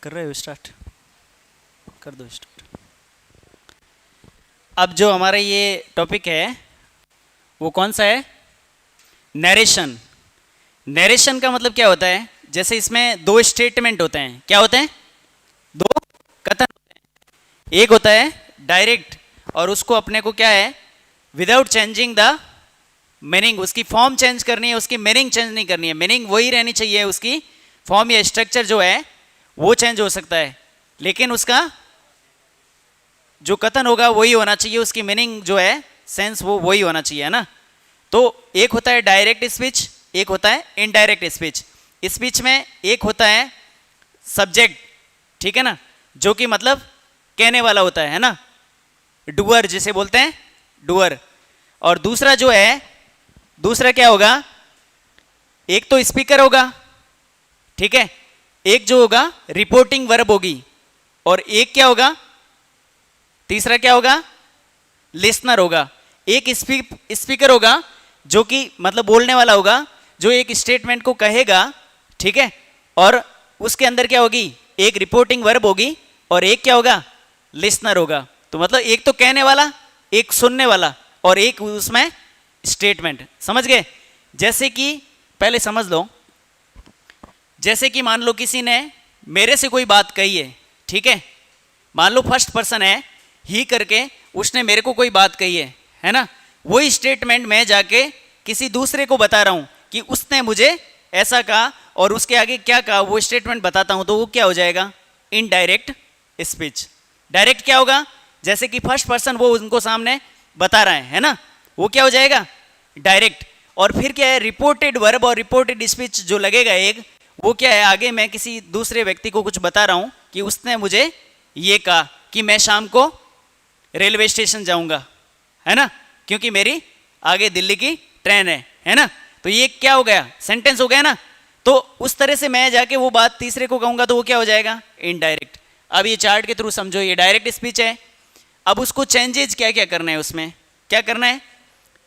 कर रहे हो स्टार्ट? कर दो स्टार्ट। अब जो हमारा ये टॉपिक है वो कौन सा है? नरेशन। नरेशन का मतलब क्या होता है? जैसे इसमें दो स्टेटमेंट होते हैं। क्या होते हैं? दो कथन होते हैं। एक होता है डायरेक्ट, और उसको अपने को क्या है, विदाउट चेंजिंग द मीनिंग, उसकी फॉर्म चेंज करनी है, उसकी मीनिंग चेंज नहीं करनी है। मीनिंग वही रहनी चाहिए, उसकी फॉर्म या स्ट्रक्चर जो है वो चेंज हो सकता है, लेकिन उसका जो कथन होगा वही होना चाहिए, उसकी मीनिंग जो है, सेंस, वो वही होना चाहिए, है ना। तो एक होता है डायरेक्ट स्पीच, एक होता है इनडायरेक्ट स्पीच। स्पीच में एक होता है सब्जेक्ट, ठीक है ना, जो कि मतलब कहने वाला होता है ना, डूअर जिसे बोलते हैं, डूअर। और दूसरा जो है, दूसरा क्या होगा? एक तो स्पीकर होगा, ठीक है, एक जो होगा रिपोर्टिंग वर्ब होगी, और एक क्या होगा, तीसरा क्या होगा, लिसनर होगा। एक स्पीकर होगा जो कि मतलब बोलने वाला होगा, जो एक स्टेटमेंट को कहेगा, ठीक है, और उसके अंदर क्या होगी, एक रिपोर्टिंग वर्ब होगी, और एक क्या होगा, लिसनर होगा। तो मतलब एक तो कहने वाला, एक सुनने वाला, और एक उसमें स्टेटमेंट। समझ गए? जैसे कि पहले समझ लो, जैसे कि मान लो किसी ने मेरे से कोई बात कही है, ठीक है, मान लो फर्स्ट पर्सन है, ही करके उसने मेरे को कोई बात कही है ना, वही स्टेटमेंट मैं जाके किसी दूसरे को बता रहा हूं कि उसने मुझे ऐसा कहा, और उसके आगे क्या कहा वो स्टेटमेंट बताता हूं, तो वो क्या हो जाएगा? Indirect speech. डायरेक्ट क्या होगा? जैसे कि फर्स्ट पर्सन वो उनको सामने बता रहा है ना, वो क्या हो जाएगा? डायरेक्ट। और फिर क्या है, रिपोर्टेड वर्ब और रिपोर्टेड स्पीच जो लगेगा एक, वो क्या है, आगे मैं किसी दूसरे व्यक्ति को कुछ बता रहा हूं कि उसने मुझे ये कहा कि मैं शाम को रेलवे स्टेशन जाऊंगा, है ना, क्योंकि मेरी आगे दिल्ली की ट्रेन है ना। तो ये क्या हो गया? सेंटेंस हो गया ना। तो उस तरह से मैं जाके वो बात तीसरे को कहूंगा, तो वो क्या हो जाएगा? इनडायरेक्ट। अब ये चार्ट के थ्रू समझो, ये डायरेक्ट स्पीच है। अब उसको चेंजेज क्या क्या करना है, उसमें क्या करना है,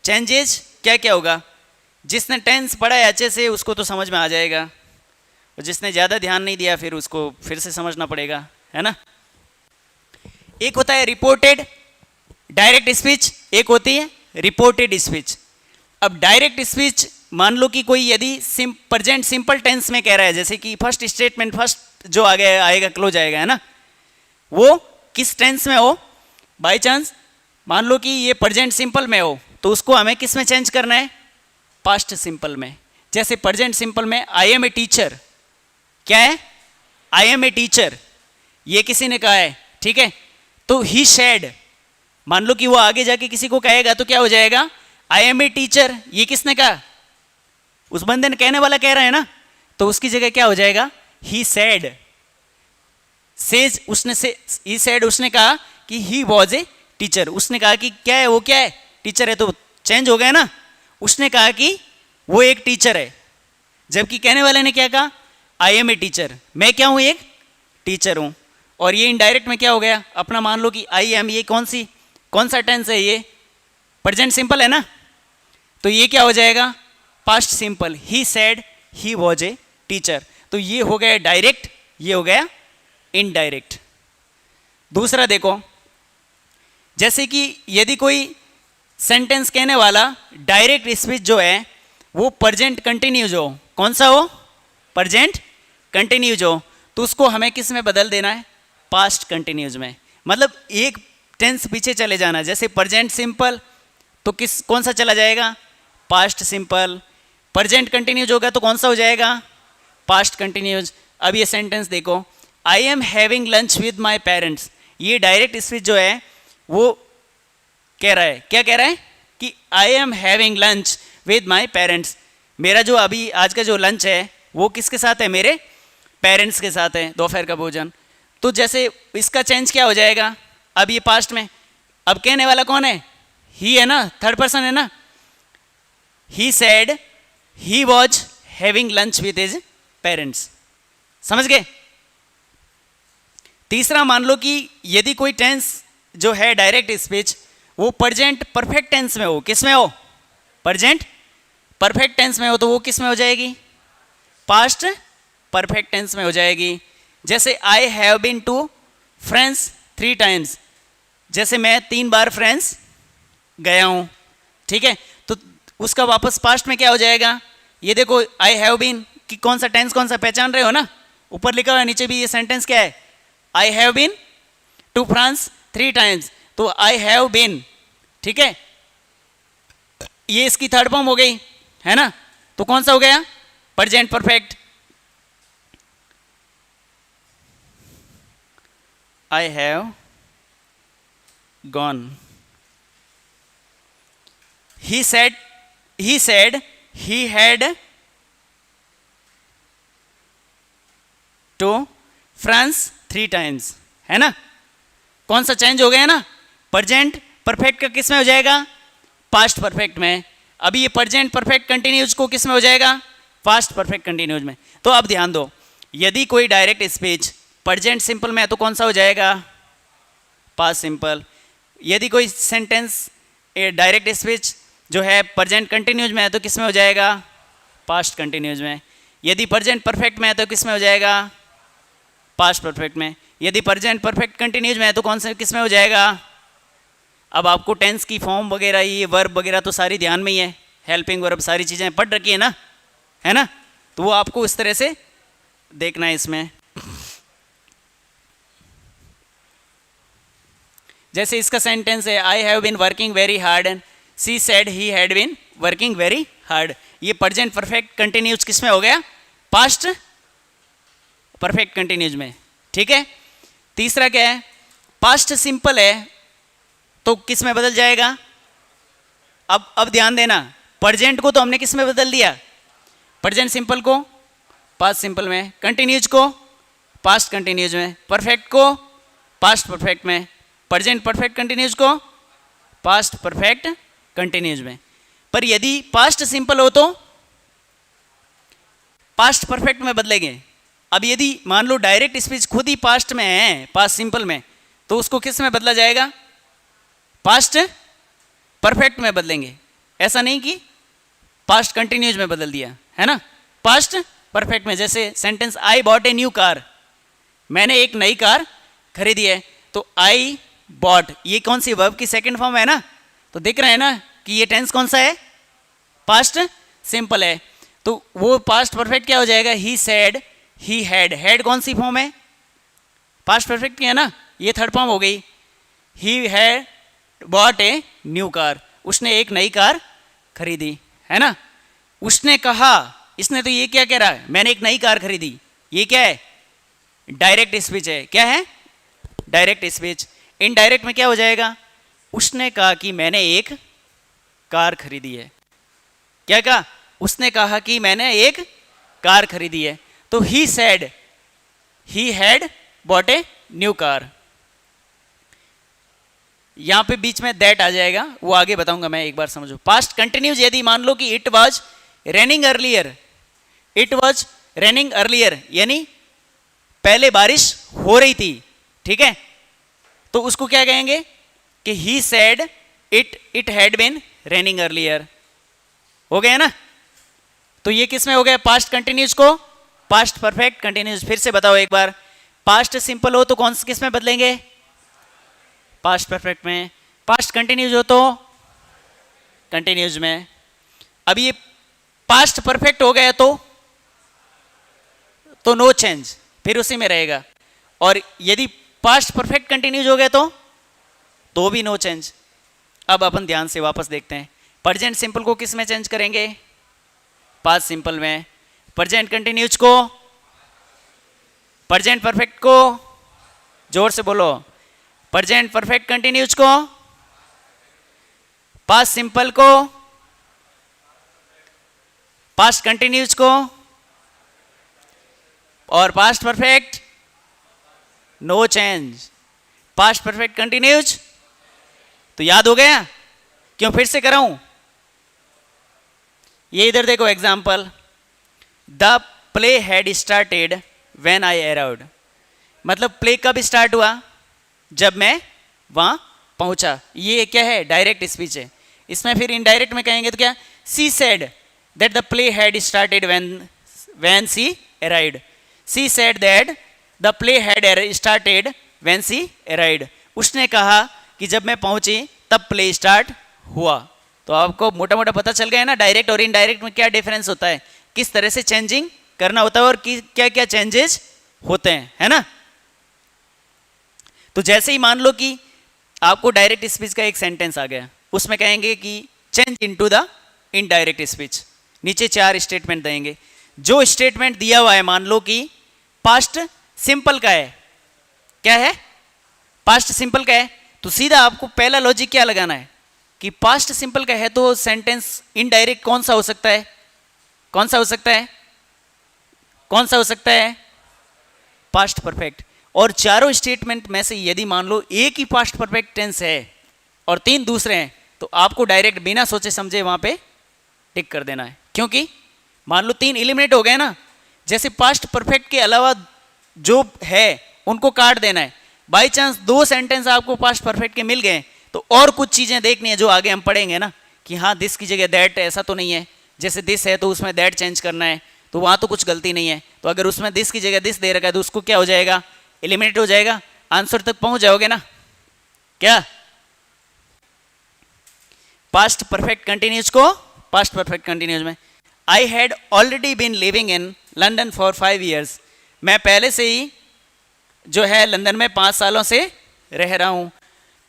चेंजेज क्या क्या होगा? जिसने टेंस पढ़ा है अच्छे से उसको तो समझ में आ जाएगा, और जिसने ज़्यादा ध्यान नहीं दिया फिर उसको फिर से समझना पड़ेगा, है ना। एक होता है रिपोर्टेड डायरेक्ट स्पीच, एक होती है रिपोर्टेड स्पीच। अब डायरेक्ट स्पीच, मान लो कि कोई यदि प्रेजेंट सिंपल टेंस में कह रहा है, जैसे कि फर्स्ट स्टेटमेंट फर्स्ट जो आगे आएगा क्लोज आएगा, है ना, वो किस टेंस में हो, बाय चांस मान लो कि ये प्रेजेंट सिंपल में हो, तो उसको हमें किस में चेंज करना है? पास्ट सिंपल में। जैसे प्रेजेंट सिंपल में आई एम ए टीचर, क्या है? आई एम ए टीचर, ये किसी ने कहा है, ठीक है, तो ही सेड, मान लो कि वो आगे जाके किसी को कहेगा, तो क्या हो जाएगा? आई एम ए टीचर, ये किसने कहा? उस बंदे ने, कहने वाला कह रहा है ना, तो उसकी जगह क्या हो जाएगा? He said. सेज, उसने से ही सेड, उसने कहा कि ही वॉज ए टीचर, उसने कहा कि क्या है, वो क्या है, टीचर है, तो चेंज हो गया ना। उसने कहा कि वो एक टीचर है, जबकि कहने वाले ने क्या कहा? आई एम ए टीचर, मैं क्या हूं? एक टीचर हूं। और ये इनडायरेक्ट में क्या हो गया अपना? मान लो कि आई एम, ये कौन सा टेंस है? ये प्रेजेंट सिंपल है ना, तो ये क्या हो जाएगा? Past simple. He said he was a teacher. तो ये हो गया डायरेक्ट, ये हो गया इनडायरेक्ट। दूसरा देखो, जैसे कि यदि कोई सेंटेंस कहने वाला डायरेक्ट स्पीच जो है वो प्रेजेंट कंटिन्यूज हो, कौन सा हो? प्रेजेंट कंटिन्यूज हो, तो उसको हमें किस में बदल देना है? पास्ट कंटिन्यूज में। मतलब एक टेंस पीछे चले जाना। जैसे प्रेजेंट सिंपल, तो कौन सा चला जाएगा? Past simple. प्रेजेंट कंटिन्यूज होगा तो कौन सा हो जाएगा? Past continues. अब ये सेंटेंस देखो, I am having lunch with my parents, ये डायरेक्ट स्पीच जो है वो कह रहा है, क्या कह रहा है? कि I am having lunch with my parents, मेरा जो अभी आज का जो लंच है वो किसके साथ है? मेरे पेरेंट्स के साथ है, दोपहर का भोजन। तो जैसे इसका चेंज क्या हो जाएगा? अब ये पास्ट में, अब कहने वाला कौन है? ही है ना, थर्ड पर्सन है ना। He said he was having lunch with his parents. समझ गए? तीसरा, मान लो कि यदि कोई टेंस जो है डायरेक्ट स्पीच वो प्रेजेंट परफेक्ट टेंस में हो, किस में हो? प्रेजेंट परफेक्ट टेंस में हो, तो वो किस में हो जाएगी? पास्ट परफेक्ट टेंस में हो जाएगी। जैसे I have been to France 3 times, जैसे मैं 3 बार फ्रांस गया हूं, ठीक है। तो उसका वापस पास्ट में क्या हो जाएगा, ये देखो आई हैव बीन कि कौन सा टेंस कौन सा, पहचान रहे हो ना, ऊपर लिखा हुआ नीचे भी ये सेंटेंस क्या है, I have been to France 3 times, तो आई हैव बीन, ठीक है, ये इसकी थर्ड फॉर्म हो गई है ना। तो कौन सा हो गया, present perfect. I have gone, he said he had to France 3 times, है ना। कौन सा चेंज हो गया ना, प्रेजेंट परफेक्ट का किस में हो जाएगा, पास्ट परफेक्ट में। अभी ये प्रेजेंट परफेक्ट कंटिन्यूज को किस में हो जाएगा, पास्ट परफेक्ट कंटिन्यूज में। तो अब ध्यान दो, यदि कोई डायरेक्ट स्पीच प्रेजेंट सिंपल में है तो कौन सा हो जाएगा, पास्ट सिंपल। यदि कोई सेंटेंस डायरेक्ट स्पीच जो है प्रेजेंट कंटिन्यूज में है तो किस में हो जाएगा, पास्ट कंटिन्यूज में। यदि प्रेजेंट परफेक्ट में है तो किस में हो जाएगा, पास्ट परफेक्ट में। यदि प्रेजेंट परफेक्ट कंटिन्यूज में है तो कौन से किस में हो जाएगा। अब आपको टेंस की फॉर्म वगैरह, ये वर्ब वगैरह तो सारी ध्यान में ही है, हेल्पिंग वर्ब सारी चीज़ें पढ़ रखी है ना, तो वो आपको इस तरह से देखना है इसमें। जैसे इसका सेंटेंस है, I have been working very hard and she said he had been working very hard. ये प्रेजेंट परफेक्ट कंटिन्यूज किस में हो गया, पास्ट परफेक्ट कंटिन्यूज में, ठीक है। तीसरा क्या है, पास्ट सिंपल है तो किस में बदल जाएगा। अब ध्यान देना, प्रेजेंट को तो हमने किस में बदल दिया, प्रेजेंट सिंपल को पास्ट सिंपल में, कंटिन्यूज को पास्ट कंटिन्यूज में, परफेक्ट को पास्ट परफेक्ट में, प्रेजेंट परफेक्ट कंटिन्यूज को पास्ट परफेक्ट कंटिन्यूज में। पर यदि पास्ट सिंपल हो तो पास्ट परफेक्ट में बदलेंगे। अब यदि मान लो डायरेक्ट स्पीच खुद ही पास्ट में है, पास्ट सिंपल में, तो उसको किस में बदला जाएगा, पास्ट परफेक्ट में बदलेंगे। ऐसा नहीं कि पास्ट कंटिन्यूज में बदल दिया, है ना, पास्ट परफेक्ट में। जैसे sentence I bought a new car, मैंने एक नई कार खरीदी है, तो आई बॉट ये कौन सी वर्ब की सेकंड फॉर्म है ना, तो दिख रहा है ना कि ये टेंस कौन सा है, पास्ट सिंपल है। तो वो पास्ट परफेक्ट क्या हो जाएगा, ही सेड ही हैड कौन सी फॉर्म है, पास्ट परफेक्ट की है ना, ये थर्ड फॉर्म हो गई। He had bought a new car, उसने एक नई कार खरीदी, है ना। उसने कहा, इसने तो ये क्या कह रहा है, मैंने एक नई कार खरीदी, ये क्या है, डायरेक्ट स्पीच है। क्या है, डायरेक्ट स्पीच। इनडायरेक्ट में क्या हो जाएगा, उसने कहा कि मैंने एक कार खरीदी है। क्या कहा, उसने कहा कि मैंने एक कार खरीदी है। तो he said he had bought a new car. यहां पे बीच में दैट आ जाएगा, वो आगे बताऊंगा मैं, एक बार समझो। पास्ट कंटिन्यूज, यदि मान लो कि it was raining earlier, it was raining earlier यानी पहले बारिश हो रही थी, ठीक है, तो उसको क्या कहेंगे कि he said it had been raining earlier. हो गया ना। तो ये किस में हो गया, पास्ट कंटिन्यूज को पास्ट परफेक्ट कंटिन्यूज। फिर से बताओ एक बार, पास्ट सिंपल हो तो कौन से किस में बदलेंगे, पास्ट परफेक्ट में। पास्ट कंटिन्यूज हो तो कंटिन्यूज में। अब ये पास्ट परफेक्ट हो गया तो नो चेंज, फिर उसी में रहेगा। और यदि पास्ट परफेक्ट कंटिन्यूज हो गया तो भी नो चेंज। अब अपन ध्यान से वापस देखते हैं, प्रेजेंट सिंपल को किस में चेंज करेंगे, पास्ट सिंपल में। प्रेजेंट कंटिन्यूज को, प्रेजेंट परफेक्ट को, जोर से बोलो, प्रेजेंट परफेक्ट कंटिन्यूज को, पास्ट सिंपल को, पास्ट कंटिन्यूज को और past perfect no change. Past perfect continuous तो याद हो गया, क्यों फिर से कराऊं। ये इधर देखो example, the play had started when I arrived. मतलब प्ले कब स्टार्ट हुआ, जब मैं वहां पहुंचा। ये क्या है, डायरेक्ट स्पीच है। इसमें फिर इनडायरेक्ट में कहेंगे तो क्या, सी said that the play had started when she arrived. C said that the play had started when she arrived. उसने कहा कि जब मैं पहुंची तब प्ले स्टार्ट हुआ। तो आपको मोटा मोटा पता चल गया है ना डायरेक्ट और इनडायरेक्ट में क्या डिफरेंस होता है, किस तरह से चेंजिंग करना होता है और क्या क्या चेंजेस होते हैं, है ना। तो जैसे ही मान लो कि आपको डायरेक्ट स्पीच का एक सेंटेंस आ गया, उसमें कहेंगे कि change into the indirect speech, नीचे 4 स्टेटमेंट देंगे। जो स्टेटमेंट दिया हुआ है मान लो कि पास्ट सिंपल का है, क्या है, पास्ट सिंपल का है, तो सीधा आपको पहला लॉजिक क्या लगाना है कि पास्ट सिंपल का है तो सेंटेंस इनडायरेक्ट कौन सा हो सकता है, कौन सा हो सकता है, कौन सा हो सकता है, पास्ट परफेक्ट। और चारों स्टेटमेंट में से यदि मान लो एक ही पास्ट परफेक्ट टेंस है और 3 दूसरे हैं, तो आपको डायरेक्ट बिना सोचे समझे वहां पे टिक कर देना है, क्योंकि मान लो 3 एलिमिनेट हो गए ना। जैसे पास्ट परफेक्ट के अलावा जो है उनको काट देना है। बाई चांस 2 सेंटेंस आपको पास्ट परफेक्ट के मिल गए तो और कुछ चीजें देखनी है जो आगे हम पढ़ेंगे ना, कि हाँ दिस की जगह दैट, ऐसा तो नहीं है, जैसे दिस है तो उसमें दैट चेंज करना है, तो वहां तो कुछ गलती नहीं है। तो अगर उसमें दिस की जगह दिस दे रखा है तो उसको क्या हो जाएगा, एलिमिनेट हो जाएगा। आंसर तक पहुंच जाओगे ना क्या, पास्ट परफेक्ट कंटिन्यूज को पास्ट परफेक्ट कंटिन्यूज में I had already been living in London for 5 years, मैं पहले से ही जो है लंदन में 5 सालों से रह रहा हूं।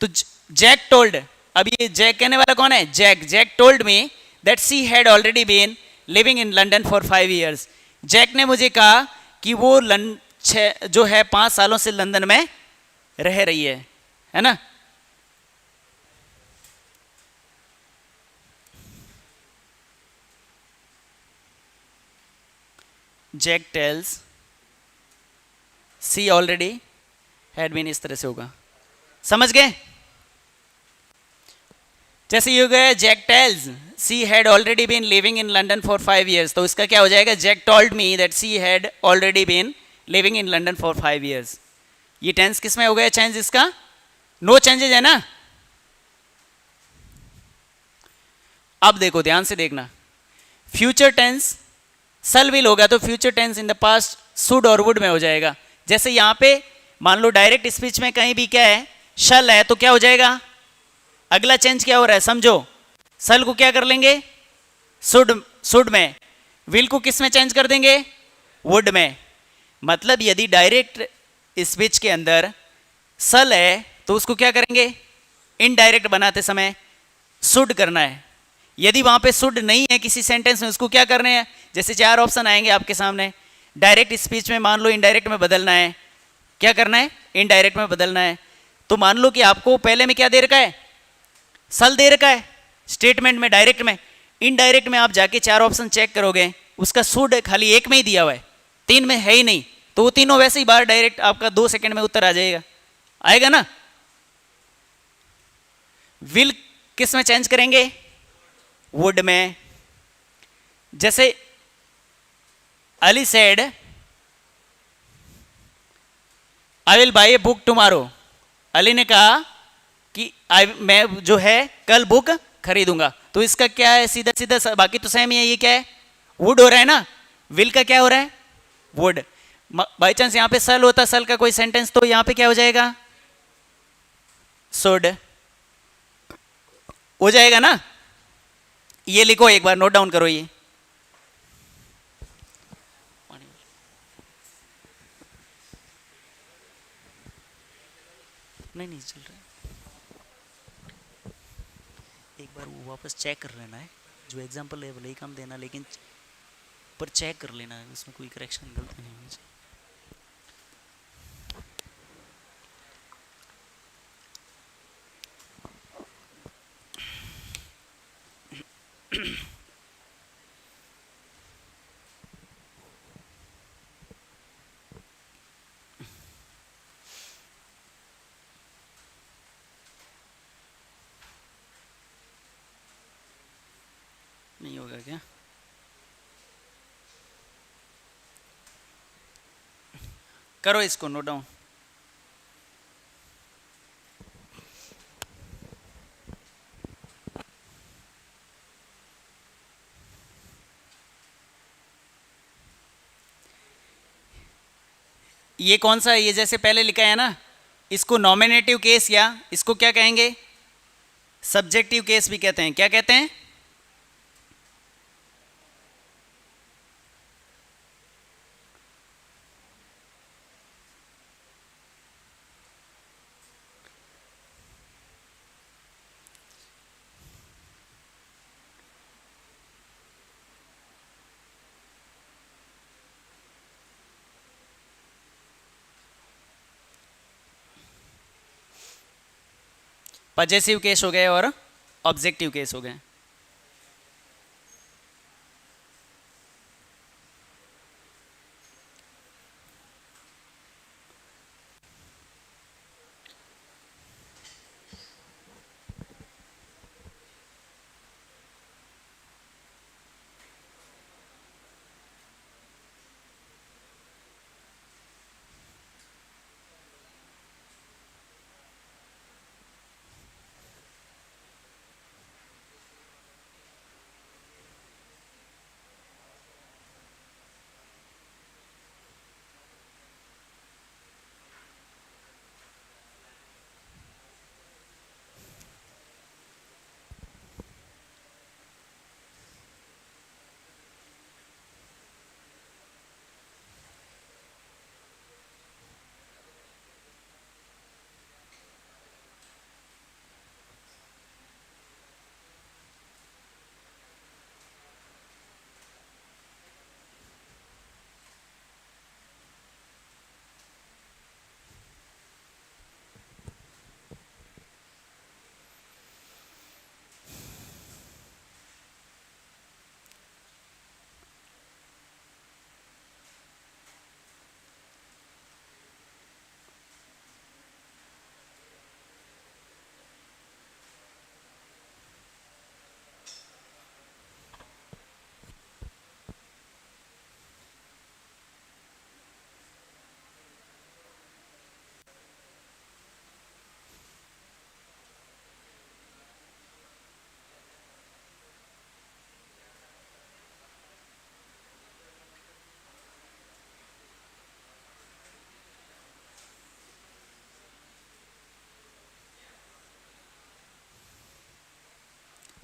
तो जैक टोल्ड, अब ये जैक कहने वाला कौन है, Jack told me that she had already been living in London for 5 years। Jack ने मुझे कहा कि वो जो है 5 सालों से लंदन में रह रही है ना। Jack tells she already had been, इस तरह से होगा, समझ गए। जैसे ये हो गया Jack tells she had already been living in London for 5 years, तो इसका क्या हो जाएगा, Jack told me that she had already been living in London for 5 years। ये टेंस किस में हो गया चेंज, इसका नो चेंजेज है ना। अब देखो ध्यान से देखना, फ्यूचर टेंस सल विल होगा तो future tense in the past should और वुड में हो जाएगा। जैसे यहां पे मान लो डायरेक्ट स्पीच में कहीं भी क्या है, शल है, तो क्या हो जाएगा, अगला चेंज क्या हो रहा है समझो, सल को क्या कर लेंगे, शुड में, विल को किस में चेंज कर देंगे, वुड में। मतलब यदि डायरेक्ट स्पीच के अंदर सल है तो उसको क्या करेंगे, इनडायरेक्ट बनाते समय शुड करना है। यदि वहां पे शुड नहीं है किसी सेंटेंस में, उसको क्या करना है, जैसे 4 ऑप्शन आएंगे आपके सामने, डायरेक्ट स्पीच में मान लो इनडायरेक्ट में बदलना है, क्या करना है, इनडायरेक्ट में बदलना है। तो मान लो कि आपको पहले में क्या दे रखा है, सल दे रखा है स्टेटमेंट में, डायरेक्ट में। इनडायरेक्ट में आप जाके 4 ऑप्शन चेक करोगे, उसका शुड खाली एक में ही दिया हुआ है, 3 में है ही नहीं, तो वो तीनों वैसे ही बाहर डायरेक्ट आपका 2 सेकंड में उत्तर आ जाएगा, आएगा ना। विल किस में चेंज करेंगे, वुड में। जैसे Ali said I will by a book tomorrow, Ali ने कहा कि मैं जो है कल बुक खरीदूंगा, तो इसका क्या है, सीधा सीधा बाकी तो सेम ही है, ये क्या है, वुड हो रहा है ना। विल का क्या हो रहा है, वुड। बाई चांस यहां पे सल होता, सल का कोई सेंटेंस, तो यहां पे क्या हो जाएगा, शुड हो जाएगा ना। ये लिखो एक बार, नोट डाउन करो ये, नहीं चल रहा है, एक बार वो वापस चेक कर लेना है, जो एग्जांपल है वही काम देना, लेकिन पर चेक कर लेना है उसमें कोई करेक्शन गलती नहीं होनी चाहिए। नहीं होगा क्या, करो इसको नोट डाउन। ये कौन सा है, ये जैसे पहले लिखा है ना, इसको नॉमिनेटिव केस या इसको क्या कहेंगे, सब्जेक्टिव केस भी कहते हैं। क्या कहते हैं? पजेसिव केस हो गए और ऑब्जेक्टिव केस हो गए।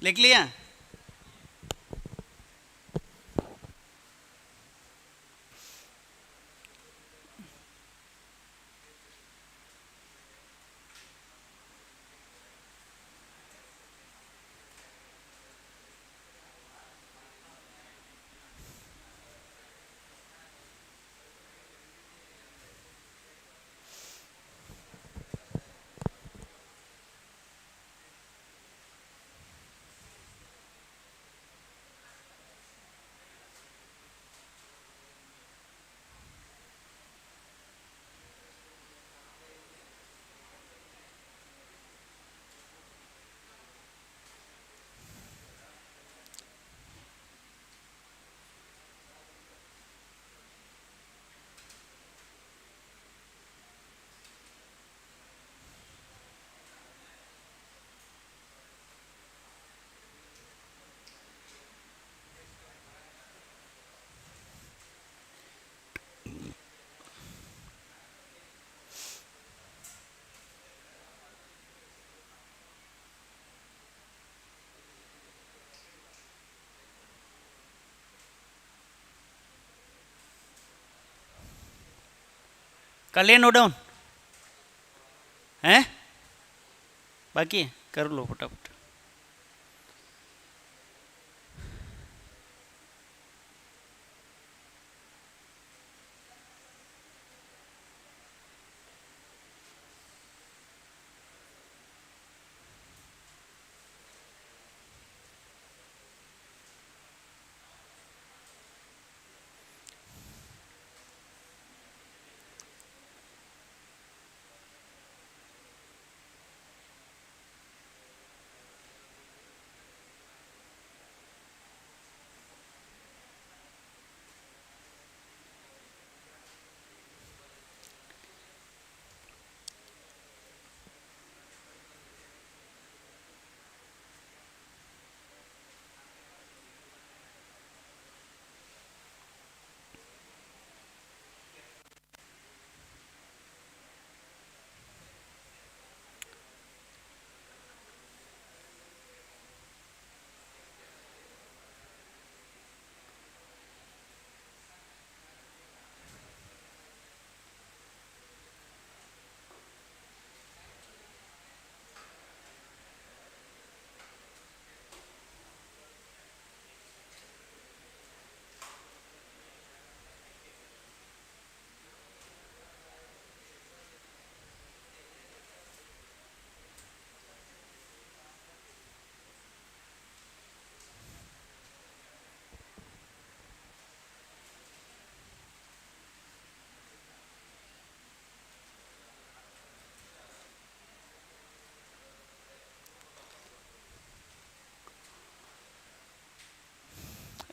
लिख लिया? कर लिया नोट डाउन? हैं? बाकी है? कर लो फटाफट।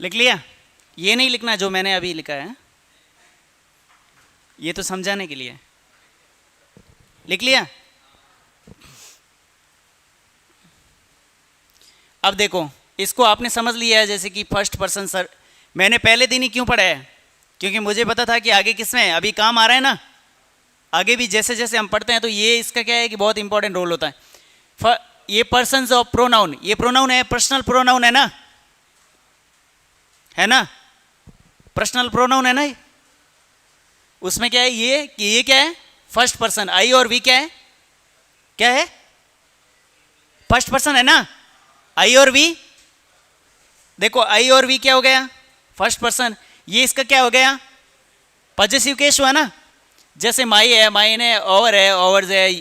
लिख लिया? ये नहीं लिखना जो मैंने अभी लिखा है, ये तो समझाने के लिए। लिख लिया? अब देखो, इसको आपने समझ लिया है जैसे कि फर्स्ट पर्सन सर, मैंने पहले दिन ही क्यों पढ़ा है, क्योंकि मुझे पता था कि आगे किसमें अभी काम आ रहा है ना, आगे भी जैसे जैसे हम पढ़ते हैं तो ये इसका क्या है कि बहुत इंपॉर्टेंट रोल होता है। ये पर्सन्स ऑफ प्रोनाउन, ये प्रोनाउन है, पर्सनल प्रोनाउन है ना, है ना, पर्सनल प्रोनाउन है ना। उसमें क्या है ये कि ये क्या है, फर्स्ट पर्सन, आई और वी क्या है, क्या है, फर्स्ट पर्सन है ना, आई और वी। देखो आई और वी क्या हो गया, फर्स्ट पर्सन, ये इसका क्या हो गया, पॉजेसिव केस हुआ ना। जैसे माई है, माइन है, ओवर है, ओवर्स है,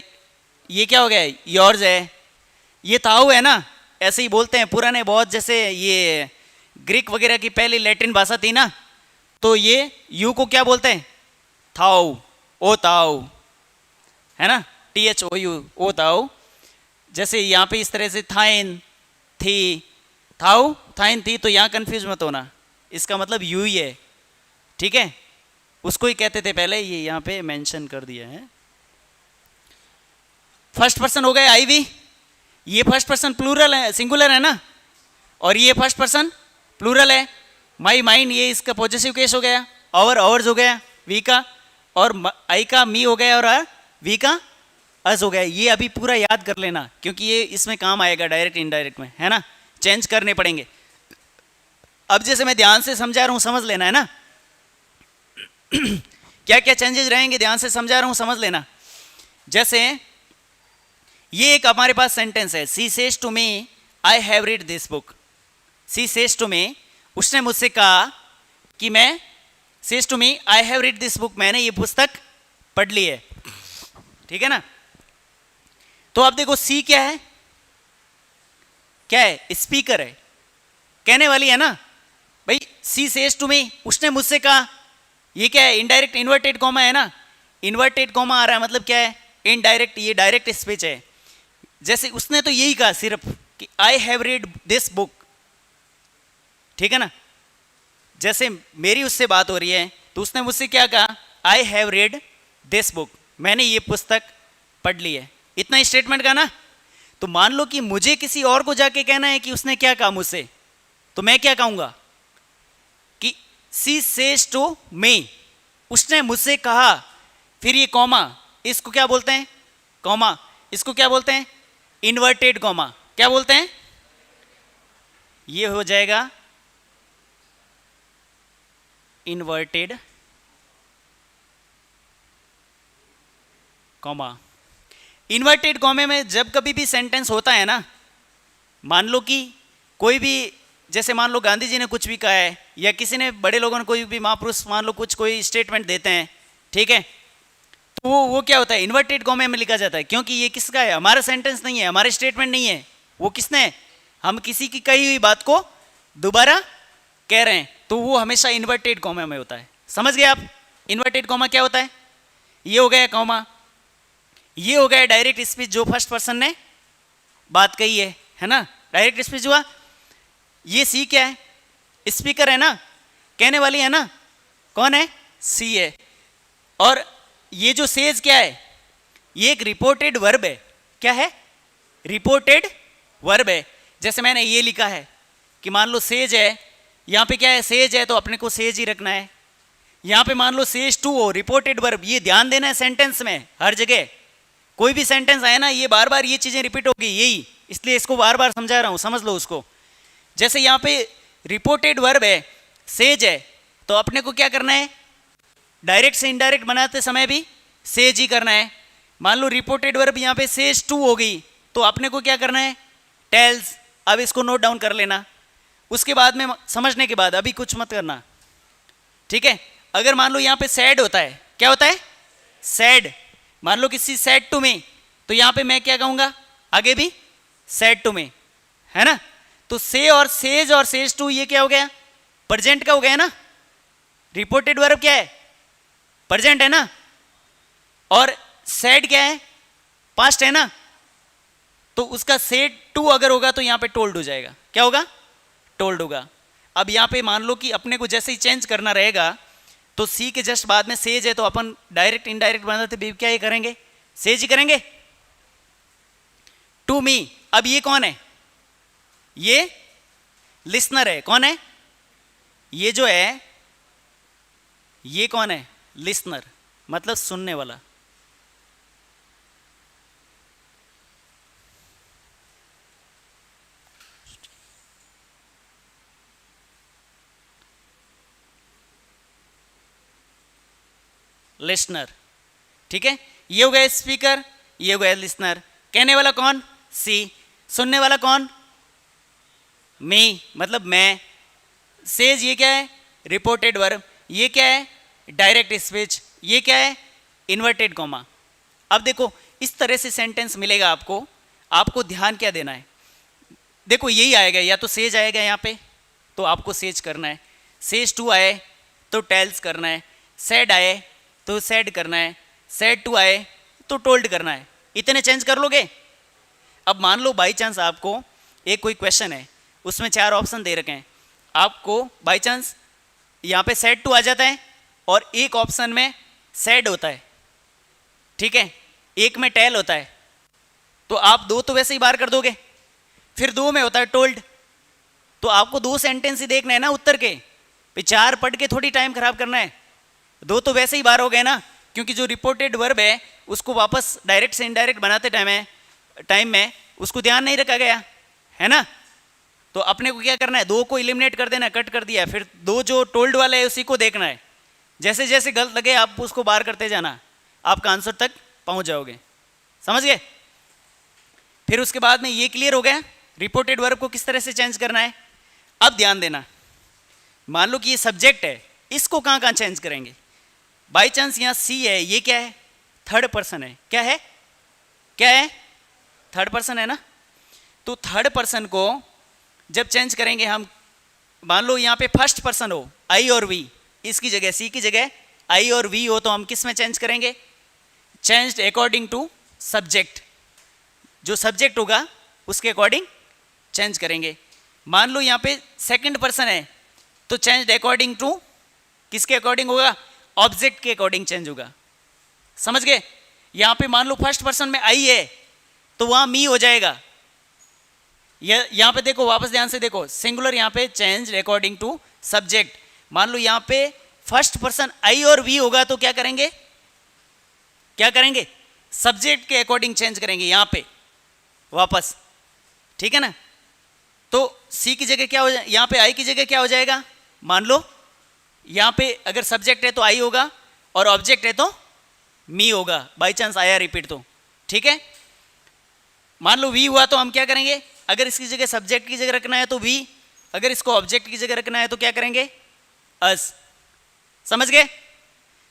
ये क्या हो गया, योर्स है, ये ताऊ है ना, ऐसे ही बोलते हैं पुराने बहुत, जैसे ये ग्रीक वगैरह की पहली लैटिन भाषा थी ना, तो ये यू को क्या बोलते हैं, थाओ, ओ ताओ, है ना, टी एच ओ यू, ओ ताओ। जैसे यहाँ पे इस तरह से थाइन थी, थाओ थाइन थी, तो यहाँ कंफ्यूज मत होना, इसका मतलब यू ही है, ठीक है, उसको ही कहते थे पहले, ये यहाँ पे मेंशन कर दिया है। फर्स्ट पर्सन हो गए आई वी, ये फर्स्ट पर्सन प्लूरल है, सिंगुलर है ना, और ये फर्स्ट पर्सन प्लूरल है। माई माइन, ये इसका पॉजेसिव केस हो गया, और ओवर्स हो गया वी का, और आई का मी हो गया, और वी का अस हो गया। ये अभी पूरा याद कर लेना, क्योंकि ये इसमें काम आएगा डायरेक्ट इनडायरेक्ट में, है ना, चेंज करने पड़ेंगे। अब जैसे मैं ध्यान से समझा रहा हूँ, समझ लेना, है ना क्या क्या चेंजेस रहेंगे, ध्यान से समझा रहा हूँ, समझ लेना। जैसे ये एक हमारे पास सेंटेंस है, she says to me I have read this book. She says to me, उसने मुझसे कहा कि मैं, says to me I have read this book, मैंने ये पुस्तक पढ़ ली है, ठीक है ना। तो अब देखो सी क्या है, क्या है, स्पीकर है, कहने वाली है ना भाई। सी सेज टू मी, उसने मुझसे कहा, ये क्या है, इनडायरेक्ट इन्वर्टेड कॉमा है ना, इन्वर्टेड कॉमा आ रहा है, मतलब क्या है, इनडायरेक्ट, ये डायरेक्ट स्पीच है। जैसे उसने तो यही कहा सिर्फ कि आई हैव रीड दिस बुक, ठीक है ना। जैसे मेरी उससे बात हो रही है, तो उसने मुझसे क्या कहा, आई हैव रीड दिस बुक, मैंने ये पुस्तक पढ़ ली है, इतना स्टेटमेंट का ना। तो मान लो कि मुझे किसी और को जाके कहना है कि उसने क्या कहा मुझसे, तो मैं क्या कहूंगा कि सी सेज टू मी, उसने मुझसे कहा, फिर ये कॉमा, इसको क्या बोलते हैं, कॉमा, इसको क्या बोलते हैं, इन्वर्टेड कॉमा, क्या बोलते हैं, ये हो जाएगा इन्वर्टेड कॉमा। इन्वर्टेड कॉमे में जब कभी भी सेंटेंस होता है ना, मान लो कि कोई भी, जैसे मान लो गांधी जी ने कुछ भी कहा है, या किसी ने, बड़े लोगों ने, कोई भी महापुरुष मान लो कुछ कोई स्टेटमेंट देते हैं, ठीक है, तो वो क्या होता है, इन्वर्टेड कॉमे में लिखा जाता है, क्योंकि ये किसका है, हमारा सेंटेंस नहीं है, हमारे स्टेटमेंट नहीं है, वो किसने, हम किसी की कही हुई बात को दोबारा कह रहे हैं, तो वो हमेशा इन्वर्टेड कॉमा में होता है। समझ गए आप, इन्वर्टेड कॉमा क्या होता है, ये हो गया कॉमा, ये हो गया डायरेक्ट स्पीच, जो फर्स्ट पर्सन ने बात कही है ना, डायरेक्ट स्पीच हुआ। ये सी क्या है, स्पीकर है ना, कहने वाली है ना, कौन है, सी है। और ये जो सेज क्या है, ये एक रिपोर्टेड वर्ब है, क्या है, रिपोर्टेड वर्ब है। जैसे मैंने ये लिखा है कि मान लो सेज है, यहाँ पे क्या है, सेज है, तो अपने को सेज ही रखना है। यहाँ पे मान लो सेज टू हो, रिपोर्टेड वर्ब, ये ध्यान देना है सेंटेंस में, हर जगह कोई भी सेंटेंस आए ना, ये बार बार ये चीजें रिपीट होगी, यही इसलिए इसको बार बार समझा रहा हूं, समझ लो उसको। जैसे यहाँ पे रिपोर्टेड वर्ब है, सेज है, तो अपने को क्या करना है, डायरेक्ट से इनडायरेक्ट बनाते समय भी सेज ही करना है। मान लो रिपोर्टेड वर्ब यहाँ पे सेज टू हो गई, तो अपने को क्या करना है, टेल्स। अब इसको नोट डाउन कर लेना, उसके बाद में समझने के बाद अभी कुछ मत करना, ठीक है। अगर मान लो यहाँ पे सैड होता है, क्या होता है, सैड, मान लो किसी सैड टू मी, तो यहाँ पे मैं क्या कहूँगा, आगे भी सैड टू मी, है ना। तो से और सेज टू, ये क्या हो गया, प्रेजेंट का हो गया ना, रिपोर्टेड वर्ब क्या है, प्रेजेंट है ना, और सैड क्या है, पास्ट है ना, तो उसका सेड टू अगर होगा तो यहाँ पे टोल्ड हो जाएगा, क्या होगा, टोल्ड होगा। अब यहाँ पे मान लो कि अपने को जैसे ही चेंज करना रहेगा तो सी के जस्ट बाद में सेज है, तो अपन डायरेक्ट इनडायरेक्ट बनाते क्या ये करेंगे, सेज ही करेंगे। टू मी, अब ये कौन है, ये लिसनर है। कौन है ये जो है, ये कौन है, लिसनर, मतलब सुनने वाला। लिसनर, ठीक है, ये हो गया स्पीकर, ये हो गया लिसनर। कहने वाला कौन, सी। सुनने वाला कौन, मी, मतलब मैं। सेज ये क्या है, रिपोर्टेड वर्ब। ये क्या है, डायरेक्ट स्पीच। ये क्या है, इन्वर्टेड कॉमा। अब देखो इस तरह से सेंटेंस मिलेगा आपको। आपको ध्यान क्या देना है, देखो यही आएगा, या तो सेज आएगा यहाँ पे तो आपको सेज करना है, सेज टू आए तो टेल्स करना है, सेड आए तो सेड करना है, सेड टू आए तो टोल्ड करना है। इतने चेंज कर लोगे। अब मान लो बाई चांस आपको एक कोई क्वेश्चन है, उसमें 4 ऑप्शन दे रखे हैं, आपको बाई चांस यहाँ पे सेड टू आ जाता है और एक ऑप्शन में सेड होता है, ठीक है, एक में टेल होता है, तो आप 2 तो वैसे ही बाहर कर दोगे। फिर 2 में होता है टोल्ड, तो आपको 2 सेंटेंस ही देखना है ना उत्तर के, 4 पढ़ के थोड़ी टाइम खराब करना है। 2 तो वैसे ही बाहर हो गए ना, क्योंकि जो रिपोर्टेड वर्ब है उसको वापस डायरेक्ट से इनडायरेक्ट बनाते टाइम में उसको ध्यान नहीं रखा गया है ना। तो अपने को क्या करना है, 2 को इलिमिनेट कर देना, कट कर दिया, फिर 2 जो टोल्ड वाले है उसी को देखना है। जैसे जैसे गलत लगे आप उसको बाहर करते जाना, आपका आंसर तक पहुंच जाओगे। समझ गए। फिर उसके बाद में ये क्लियर हो गया रिपोर्टेड वर्ब को किस तरह से चेंज करना है। अब ध्यान देना, मान लो कि ये सब्जेक्ट है, इसको कहाँ कहाँ चेंज करेंगे। बाई चांस यहाँ सी है, ये क्या है, थर्ड पर्सन है। क्या है, क्या है, थर्ड पर्सन है ना। तो थर्ड पर्सन को जब चेंज करेंगे हम, मान लो यहाँ पे फर्स्ट पर्सन हो, आई और वी, इसकी जगह सी की जगह आई और वी हो, तो हम किस में चेंज करेंगे, चेंज्ड अकॉर्डिंग टू सब्जेक्ट। जो सब्जेक्ट होगा उसके अकॉर्डिंग चेंज करेंगे। मान लो यहाँ पे सेकंड पर्सन है, तो चेंज्ड अकॉर्डिंग टू, किसके अकॉर्डिंग होगा, ऑब्जेक्ट के अकॉर्डिंग चेंज होगा। समझ गए। यहाँ पे मान लो फर्स्ट पर्सन में आई है तो वहाँ मी हो जाएगा। यहाँ पे देखो, वापस ध्यान से देखो, सिंगुलर यहाँ पे चेंज अकॉर्डिंग टू सब्जेक्ट। मान लो यहाँ पे फर्स्ट पर्सन आई और वी होगा तो क्या करेंगे, क्या करेंगे, सब्जेक्ट के अकॉर्डिंग चेंज करेंगे यहाँ पे वापस, ठीक है ना। तो सी की जगह क्या हो जाए, यहाँ पे आई की जगह क्या हो जाएगा, मान लो यहाँ पे अगर सब्जेक्ट है तो आई होगा और ऑब्जेक्ट है तो मी होगा, बाई चांस आया रिपीट तो, ठीक है। मान लो वी हुआ तो हम क्या करेंगे, अगर इसकी जगह सब्जेक्ट की जगह रखना है तो वी, अगर इसको ऑब्जेक्ट की जगह रखना है तो क्या करेंगे, अस। समझ गए।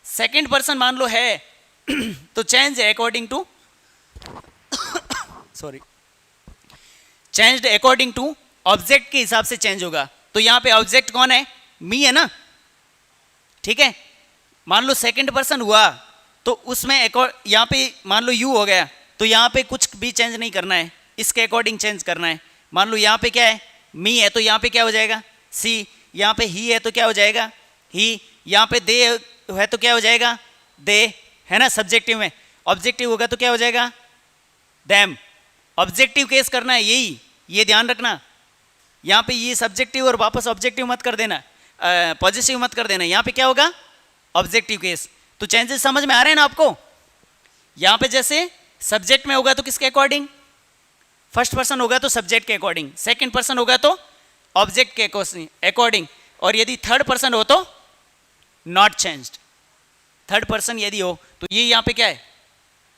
सेकंड पर्सन मान लो है तो change according to sorry, changed according to object के हिसाब से चेंज होगा। तो यहाँ पे ऑब्जेक्ट कौन है, मी है ना, ठीक है। मान लो सेकंड पर्सन हुआ तो उसमें यहाँ पे मान लो यू हो गया, तो यहाँ पे कुछ भी चेंज नहीं करना है, इसके अकॉर्डिंग चेंज करना है। मान लो यहाँ पे क्या है, मी है, तो यहाँ पे क्या हो जाएगा, सी। यहाँ पे ही है तो क्या हो जाएगा, ही। यहाँ पे दे है तो क्या हो जाएगा, दे, है ना, सब्जेक्टिव में। ऑब्जेक्टिव होगा तो क्या हो जाएगा, देम। ऑब्जेक्टिव केस करना है, यही, ये ध्यान रखना। यहाँ पे ये सब्जेक्टिव और वापस ऑब्जेक्टिव मत कर देना, पॉजिटिव मत कर देना। यहाँ पे क्या होगा, ऑब्जेक्टिव केस। तो चेंजेस समझ में आ रहे हैं ना आपको। यहाँ पे जैसे सब्जेक्ट में होगा तो किसके अकॉर्डिंग, फर्स्ट पर्सन होगा तो सब्जेक्ट के अकॉर्डिंग, सेकंड पर्सन होगा तो ऑब्जेक्ट के अकॉर्डिंग, और यदि थर्ड पर्सन हो तो नॉट चेंज्ड। थर्ड पर्सन यदि हो तो ये यहाँ पे क्या है,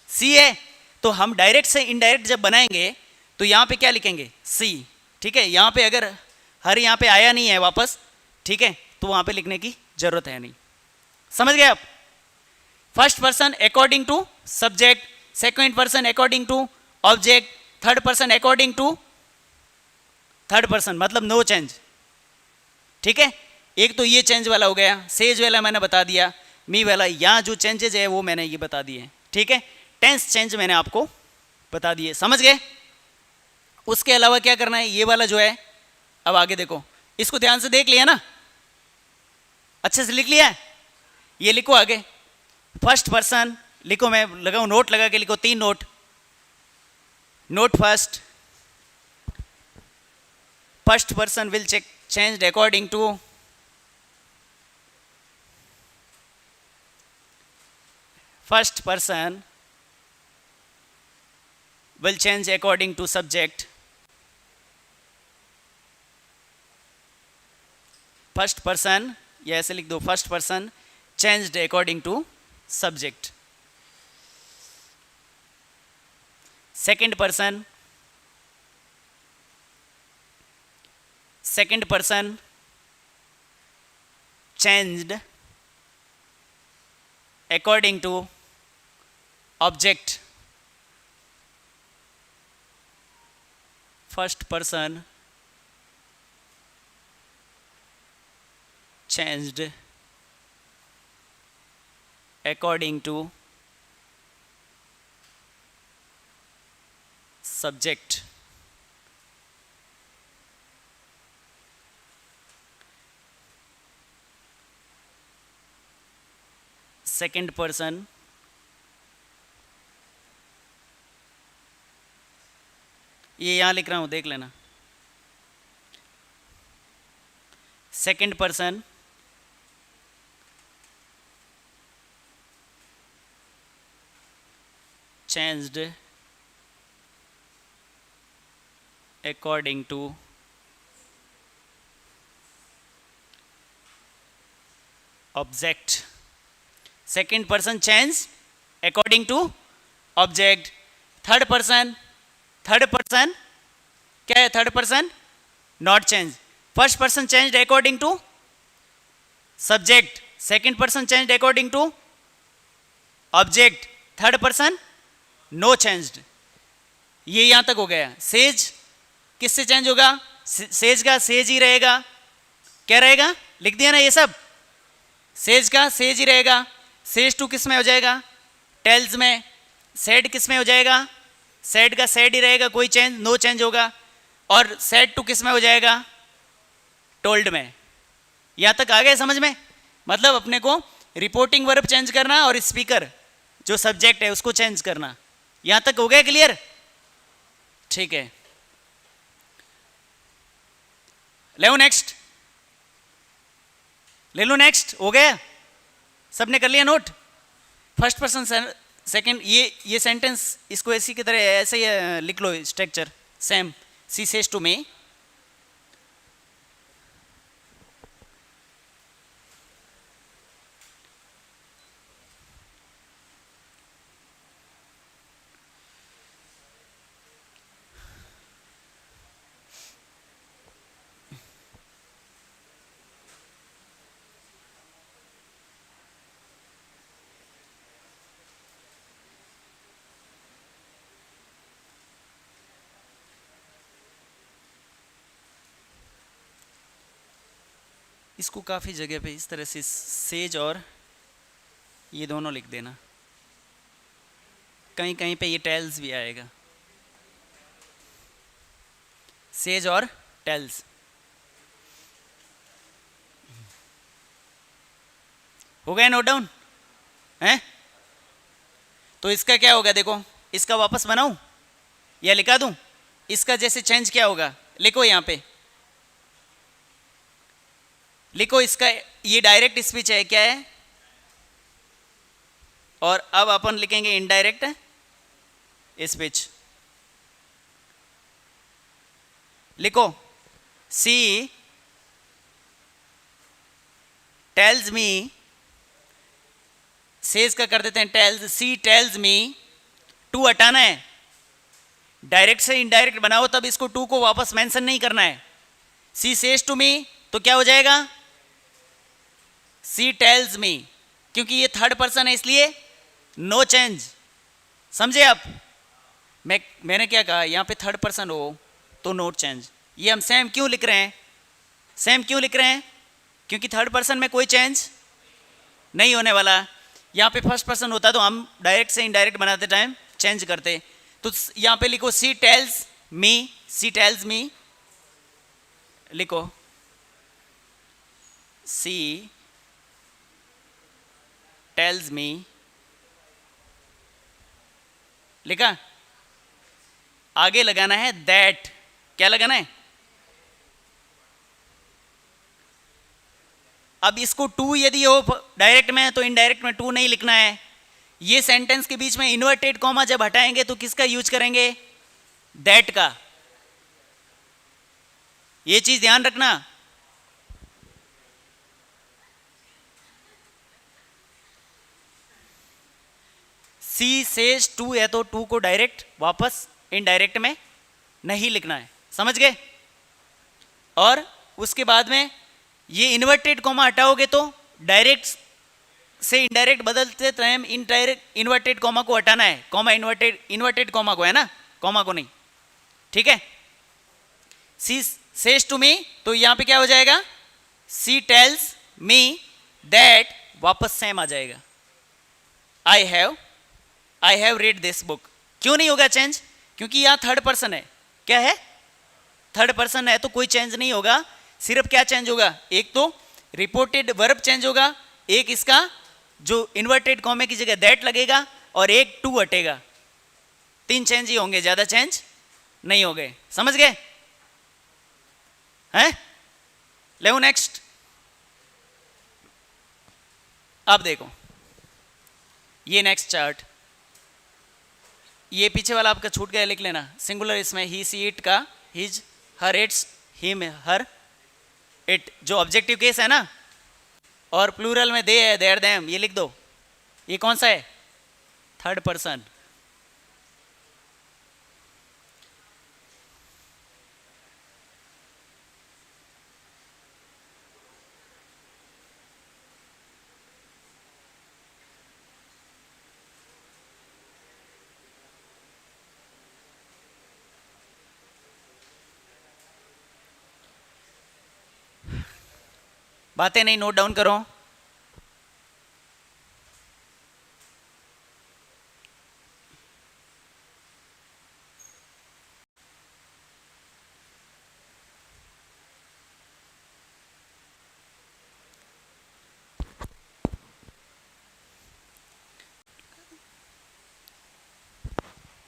सी है। तो हम डायरेक्ट से इनडायरेक्ट जब बनाएंगे तो यहाँ पे क्या लिखेंगे, सी, ठीक है। यहाँ पे अगर हर यहाँ पे आया नहीं है वापस, ठीक है, तो वहाँ पे लिखने की जरूरत है नहीं। समझ गए आप। First person according to subject, second person according to object, third person according to third person, मतलब नो चेंज, ठीक है। एक तो ये चेंज वाला हो गया, सेज वाला मैंने बता दिया, मी वाला, यहाँ जो चेंजेज है वो मैंने ये बता दिए, ठीक है। टेंस चेंज मैंने आपको बता दिए, समझ गए। उसके अलावा क्या करना है, ये वाला जो है, अब आगे देखो, इसको ध्यान से देख लिया ना, अच्छे से लिख लिया है? ये लिखो आगे, फर्स्ट पर्सन लिखो, मैं लगाऊं नोट लगा के लिखो, 3 note. Note first person will change according to first person will change according to subject. First person, ये ऐसे लिख दो, first person changed according to subject. Second person changed according to object. First person changed according to subject. Second person ये यहां लिख रहा हूं, देख लेना। Second person changed according to object. Second person change according to object. Third person क्या है? Third person not change. First person change according to subject, second person change according to object, third person no changed. ये यहां तक हो गया. Says किससे change होगा? Says का सेज ही रहेगा. क्या रहेगा? लिख दिया ना ये सब. सेज का सेज ही रहेगा. सेज टू किस में हो जाएगा? टेल्स में. सेड किस में हो जाएगा? सेड का सेड ही रहेगा, कोई चेंज नो चेंज होगा. और सेड टू किस में हो जाएगा? टोल्ड में. यहां तक आ गए समझ में? मतलब अपने को रिपोर्टिंग वर्ब चेंज करना और स्पीकर जो सब्जेक्ट है उसको चेंज करना. यहां तक हो गया क्लियर? ठीक है. ले लो नेक्स्ट, ले लो नेक्स्ट. हो गया? सबने कर लिया नोट? फर्स्ट पर्सन सेकंड, ये सेंटेंस इसको ऐसी की तरह ऐसे ही लिख लो structure same. She says to me. इसको काफ़ी जगह पे इस तरह से सेज और ये दोनों लिख देना. कहीं कहीं पे ये टेल्स भी आएगा. सेज और टेल्स. हो गया नोट डाउन? हैं? तो इसका क्या होगा? देखो, इसका वापस बनाऊं या लिखा दूं? इसका जैसे चेंज क्या होगा? लिखो यहां पे, लिखो. इसका ये डायरेक्ट स्पीच है, क्या है? और अब अपन लिखेंगे इनडायरेक्ट स्पीच. लिखो, सी टेल्स मी. सेज का कर देते हैं tells. She tells me. To हटाना है. डायरेक्ट से इनडायरेक्ट बनाओ तब इसको टू को वापस मेंशन नहीं करना है. सी सेज टू मी तो क्या हो जाएगा? सी टेल्स मी. क्योंकि ये थर्ड पर्सन है इसलिए नो चेंज. समझे आप? मैंने क्या कहा? यहां पे थर्ड पर्सन हो तो नो चेंज. ये हम सेम क्यों लिख रहे हैं? सेम क्यों लिख रहे हैं? क्योंकि थर्ड पर्सन में कोई चेंज नहीं होने वाला. यहां पे फर्स्ट पर्सन होता तो हम डायरेक्ट से इनडायरेक्ट बनाते टाइम चेंज करते. तो यहां पे लिखो सी टेल्स मी. सी टेल्स मी लिखो. सी टेल्स मी, लिखा, आगे लगाना है दैट, क्या लगाना है? अब इसको टू यदि हो डायरेक्ट में तो इनडायरेक्ट में टू नहीं लिखना है। ये सेंटेंस के बीच में इन्वर्टेड कॉमा जब हटाएंगे तो किसका यूज करेंगे? दैट का। ये चीज ध्यान रखना। सी सेज टू है तो टू को डायरेक्ट वापस इनडायरेक्ट में नहीं लिखना है, समझ गए? और उसके बाद में ये इन्वर्टेड कॉमा हटाओगे तो डायरेक्ट से इनडायरेक्ट बदलते टाइम इनडायरेक्ट इन्वर्टेड कॉमा को हटाना है, कॉमा इन्वर्टेड कॉमा को, है ना, कॉमा को नहीं, ठीक है? सी सेज टू मी, तो यहां पे क्या हो जाएगा? सी टेल्स मी दैट, वापस सेम आ जाएगा। आई हैव रीड दिस बुक। क्यों नहीं होगा चेंज? क्योंकि यहां थर्ड पर्सन है। क्या है? थर्ड पर्सन है, तो कोई चेंज नहीं होगा। सिर्फ क्या चेंज होगा? एक तो रिपोर्टेड वर्ब चेंज होगा, एक इसका जो इन्वर्टेड कॉमे की जगह दैट लगेगा, और एक टू हटेगा। तीन चेंज ही होंगे, ज्यादा चेंज नहीं हो गए, समझ गए? हैं? ले नेक्स्ट। अब देखो ये नेक्स्ट चार्ट, ये पीछे वाला आपका छूट गया, लिख लेना। सिंगुलर इसमें ही सी इट का his her it's him her it, जो ऑब्जेक्टिव केस है ना, और प्लूरल में दे है देयर देम, ये लिख दो। ये कौन सा है? Third person. बातें नहीं, नोट डाउन करो।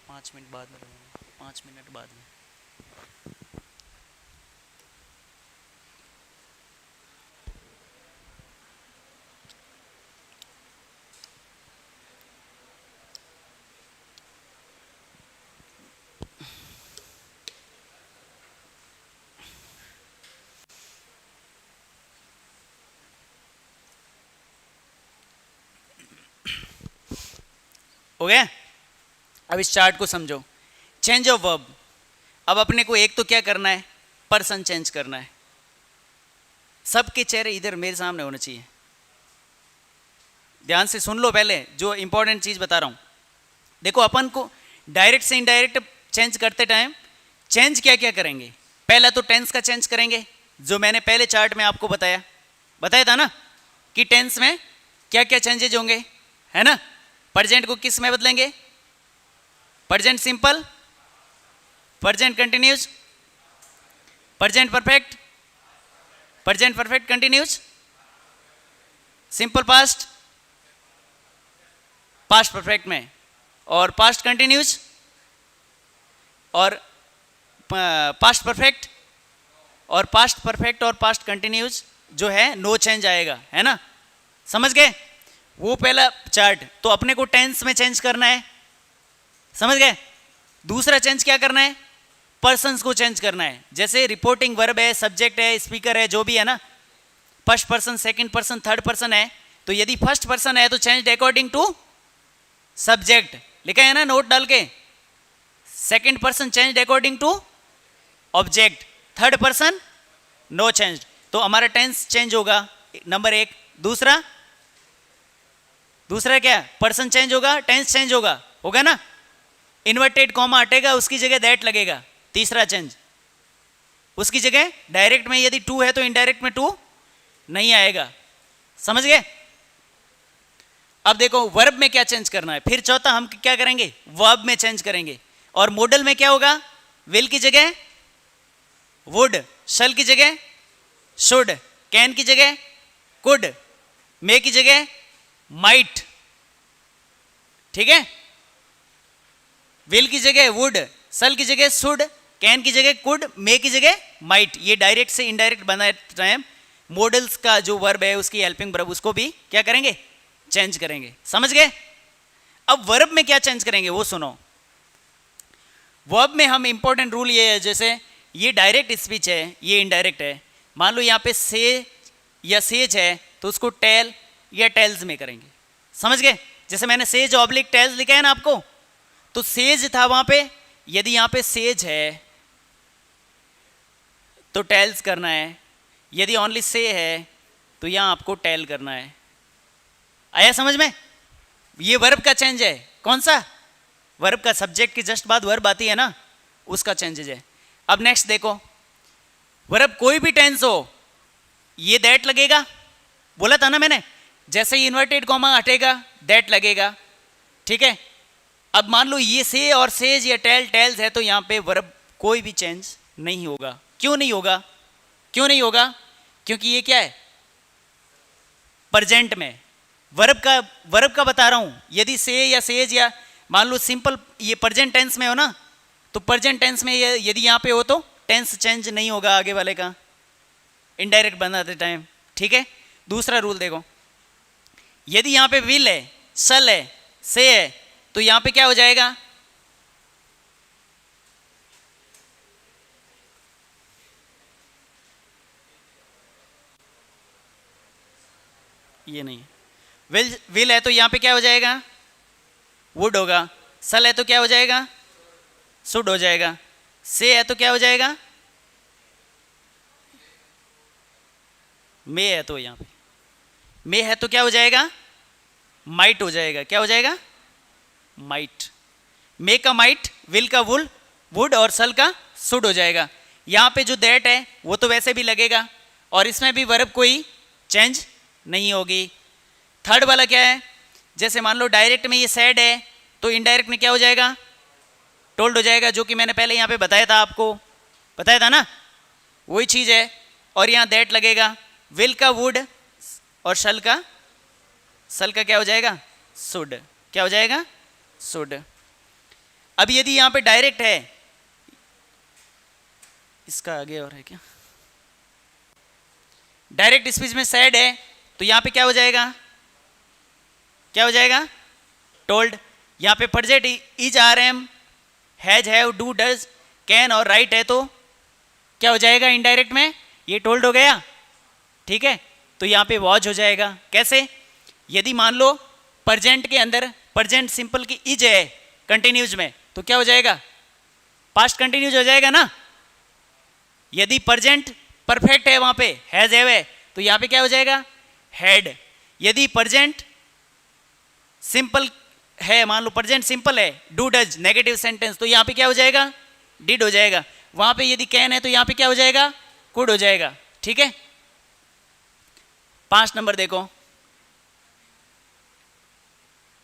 पाँच मिनट बाद में, 5 मिनट बाद में। हो गया? अब इस चार्ट को समझो। Change of verb. अब अपने को एक तो क्या करना है? पर्सन चेंज करना है। सबके चेहरे इधर मेरे सामने होने चाहिए, ध्यान से सुन लो पहले जो इंपॉर्टेंट चीज बता रहा हूं। देखो अपन को डायरेक्ट से इनडायरेक्ट चेंज करते टाइम चेंज क्या क्या करेंगे? पहला तो टेंस का चेंज करेंगे, जो मैंने पहले चार्ट में आपको बताया था ना कि टेंस में क्या क्या चेंजेज होंगे, है ना? प्रेजेंट को किस में बदलेंगे? Present simple, present continuous, present perfect, present perfect continuous, simple past, past perfect में, और पास्ट कंटिन्यूस, और पास्ट परफेक्ट, और पास्ट परफेक्ट और पास्ट कंटिन्यूस जो है नो चेंज आएगा, है ना? समझ गए? वो पहला चार्ट। तो अपने को टेंस में चेंज करना है, समझ गए? दूसरा चेंज क्या करना है? पर्सन्स को चेंज करना है। जैसे रिपोर्टिंग वर्ब है, सब्जेक्ट है, स्पीकर है, जो भी है ना, first person, second person, third person है, तो यदि फर्स्ट पर्सन है तो चेंज अकॉर्डिंग टू सब्जेक्ट, लिखा है ना नोट डाल के। Second person change according to object, third person no change. तो हमारा टेंस चेंज होगा, नंबर एक। दूसरा क्या? पर्सन चेंज होगा, टेंस चेंज होगा ना? इन्वर्टेड कॉमा हटेगा, उसकी जगह दैट लगेगा। तीसरा चेंज, उसकी जगह डायरेक्ट में यदि टू है तो इनडायरेक्ट में टू नहीं आएगा, समझ गए? अब देखो वर्ब में क्या चेंज करना है। फिर चौथा हम क्या करेंगे? वर्ब में चेंज करेंगे। और मॉडल में क्या होगा? विल की जगह वुड, शल की जगह शुड, कैन की जगह कुड, मे की जगह माइट, ठीक है, विल की जगह वुड, सल की जगह शुड, कैन की जगह कुड, मे की जगह माइट। ये डायरेक्ट से इनडायरेक्ट बनाते टाइम मॉडल्स का जो वर्ब है उसकी हेल्पिंग वर्ब उसको भी क्या करेंगे, चेंज करेंगे। समझ गए? अब वर्ब में क्या चेंज करेंगे वो सुनो। वर्ब में हम इंपॉर्टेंट रूल ये है, जैसे ये डायरेक्ट स्पीच है, ये इनडायरेक्ट है। मान लो यहाँ पे से या सेज है तो उसको टेल या टेल्स में करेंगे। समझ गए? जैसे मैंने सेज ऑब्लिक टेल्स लिखा है ना आपको, तो सेज था वहां पे, यदि यहाँ पे सेज है तो टेल्स करना है, यदि ओनली से है तो यहाँ आपको टेल करना है। आया समझ में? ये वर्ब का चेंज है। कौन सा? वर्ब का, सब्जेक्ट की जस्ट बाद वर्ब आती है ना, उसका चेंजेज है। अब नेक्स्ट देखो, वर्ब कोई भी टेंस हो, ये दैट लगेगा, बोला था ना मैंने, जैसे ही इन्वर्टेड कॉमा हटेगा दैट लगेगा, ठीक है। अब मान लो ये से और सेज या टेल टेल्स है, तो यहाँ पे वर्ब कोई भी चेंज नहीं होगा। क्यों नहीं होगा? क्यों नहीं होगा? क्योंकि ये क्या है, प्रेजेंट में। वर्ब का बता रहा हूं। यदि से या सेज या मान लो सिंपल ये प्रेजेंट टेंस में हो ना, तो प्रेजेंट टेंस में ये यदि यहाँ पे हो तो टेंस चेंज नहीं होगा आगे वाले का, इनडायरेक्ट बनाते टाइम, ठीक है। दूसरा रूल देखो, यदि यहाँ पे विल है, सल है, से है, तो यहाँ पे क्या हो जाएगा, ये नहीं, विल है तो यहाँ पे क्या हो जाएगा, वुड होगा। सल है तो क्या हो जाएगा, शुड हो जाएगा। से है तो क्या हो जाएगा, मे है तो यहाँ पे मे है तो क्या हो जाएगा, माइट हो जाएगा। क्या हो जाएगा, माइट। मे का माइट, विल का वुल, वुड और सल का शुड हो जाएगा। यहाँ पे जो दैट है वो तो वैसे भी लगेगा, और इसमें भी वर्ब कोई चेंज नहीं होगी। थर्ड वाला क्या है, जैसे मान लो डायरेक्ट में ये सैड है, तो इनडायरेक्ट में क्या हो जाएगा, टोल्ड हो जाएगा, जो कि मैंने पहले यहाँ पे बताया था, आपको बताया था ना, वही चीज़ है। और यहाँ दैट लगेगा। विल का वुड और सल का क्या हो जाएगा, शुड। क्या हो जाएगा, शुड। अब यदि यहाँ पे डायरेक्ट है, इसका आगे और है क्या, डायरेक्ट स्पीच में सैड है, तो यहाँ पे क्या हो जाएगा, क्या हो जाएगा, टोल्ड। यहाँ पे present is, are, am, has, have, do, does, can और राइट है, तो क्या हो जाएगा, इनडायरेक्ट में ये टोल्ड हो गया, ठीक है। तो यहाँ पे वॉज हो जाएगा। कैसे, यदि मान लो प्रेजेंट के अंदर प्रेजेंट सिंपल की इज है कंटिन्यूज में, तो क्या हो जाएगा, पास्ट कंटिन्यूज हो जाएगा ना। यदि प्रेजेंट परफेक्ट है वहां पे, हैज, हैव है, तो यहाँ पे क्या हो जाएगा, हैड। यदि प्रेजेंट सिंपल है, मान लो प्रेजेंट सिंपल है, डू, डज, नेगेटिव सेंटेंस, तो यहाँ पे क्या हो जाएगा, डिड हो जाएगा। वहां पे यदि कैन है तो यहाँ पे क्या हो जाएगा, कुड हो जाएगा, ठीक है। 5 नंबर देखो,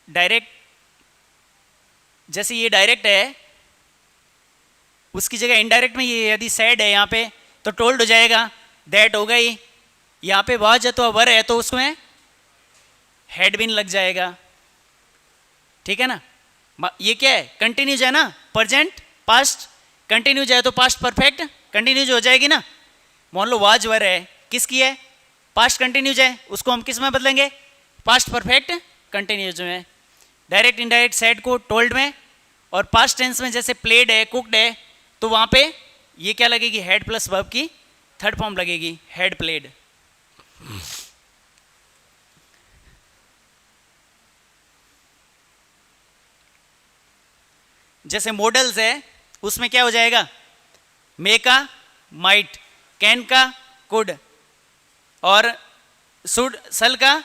डायरेक्ट, जैसे ये डायरेक्ट है, उसकी जगह इनडायरेक्ट में ये यदि सैड है यहाँ पे, तो टोल्ड हो जाएगा, दैट हो गई। यहाँ पे वॉज है तो वर है, तो उसमें हैड बीन लग जाएगा, ठीक है ना। ये क्या है, कंटिन्यूज है ना, प्रेजेंट पास्ट कंटिन्यूज है, तो पास्ट परफेक्ट कंटिन्यूज हो जाएगी ना। मान लो वाज वर है, किसकी है, पास्ट कंटिन्यूज है, उसको हम किस में बदलेंगे, पास्ट परफेक्ट कंटिन्यूज में। डायरेक्ट इनडायरेक्ट सैड को टोल्ड में, और पास्ट टेंस में जैसे प्लेड है, कुकड है, तो वहां पे ये क्या लगेगी, हैड प्लस वर्ब की थर्ड फॉर्म लगेगी, हैड प्लेड। जैसे मॉडल्स है, उसमें क्या हो जाएगा, मे का माइट, कैन का कुड, और शुड, सल का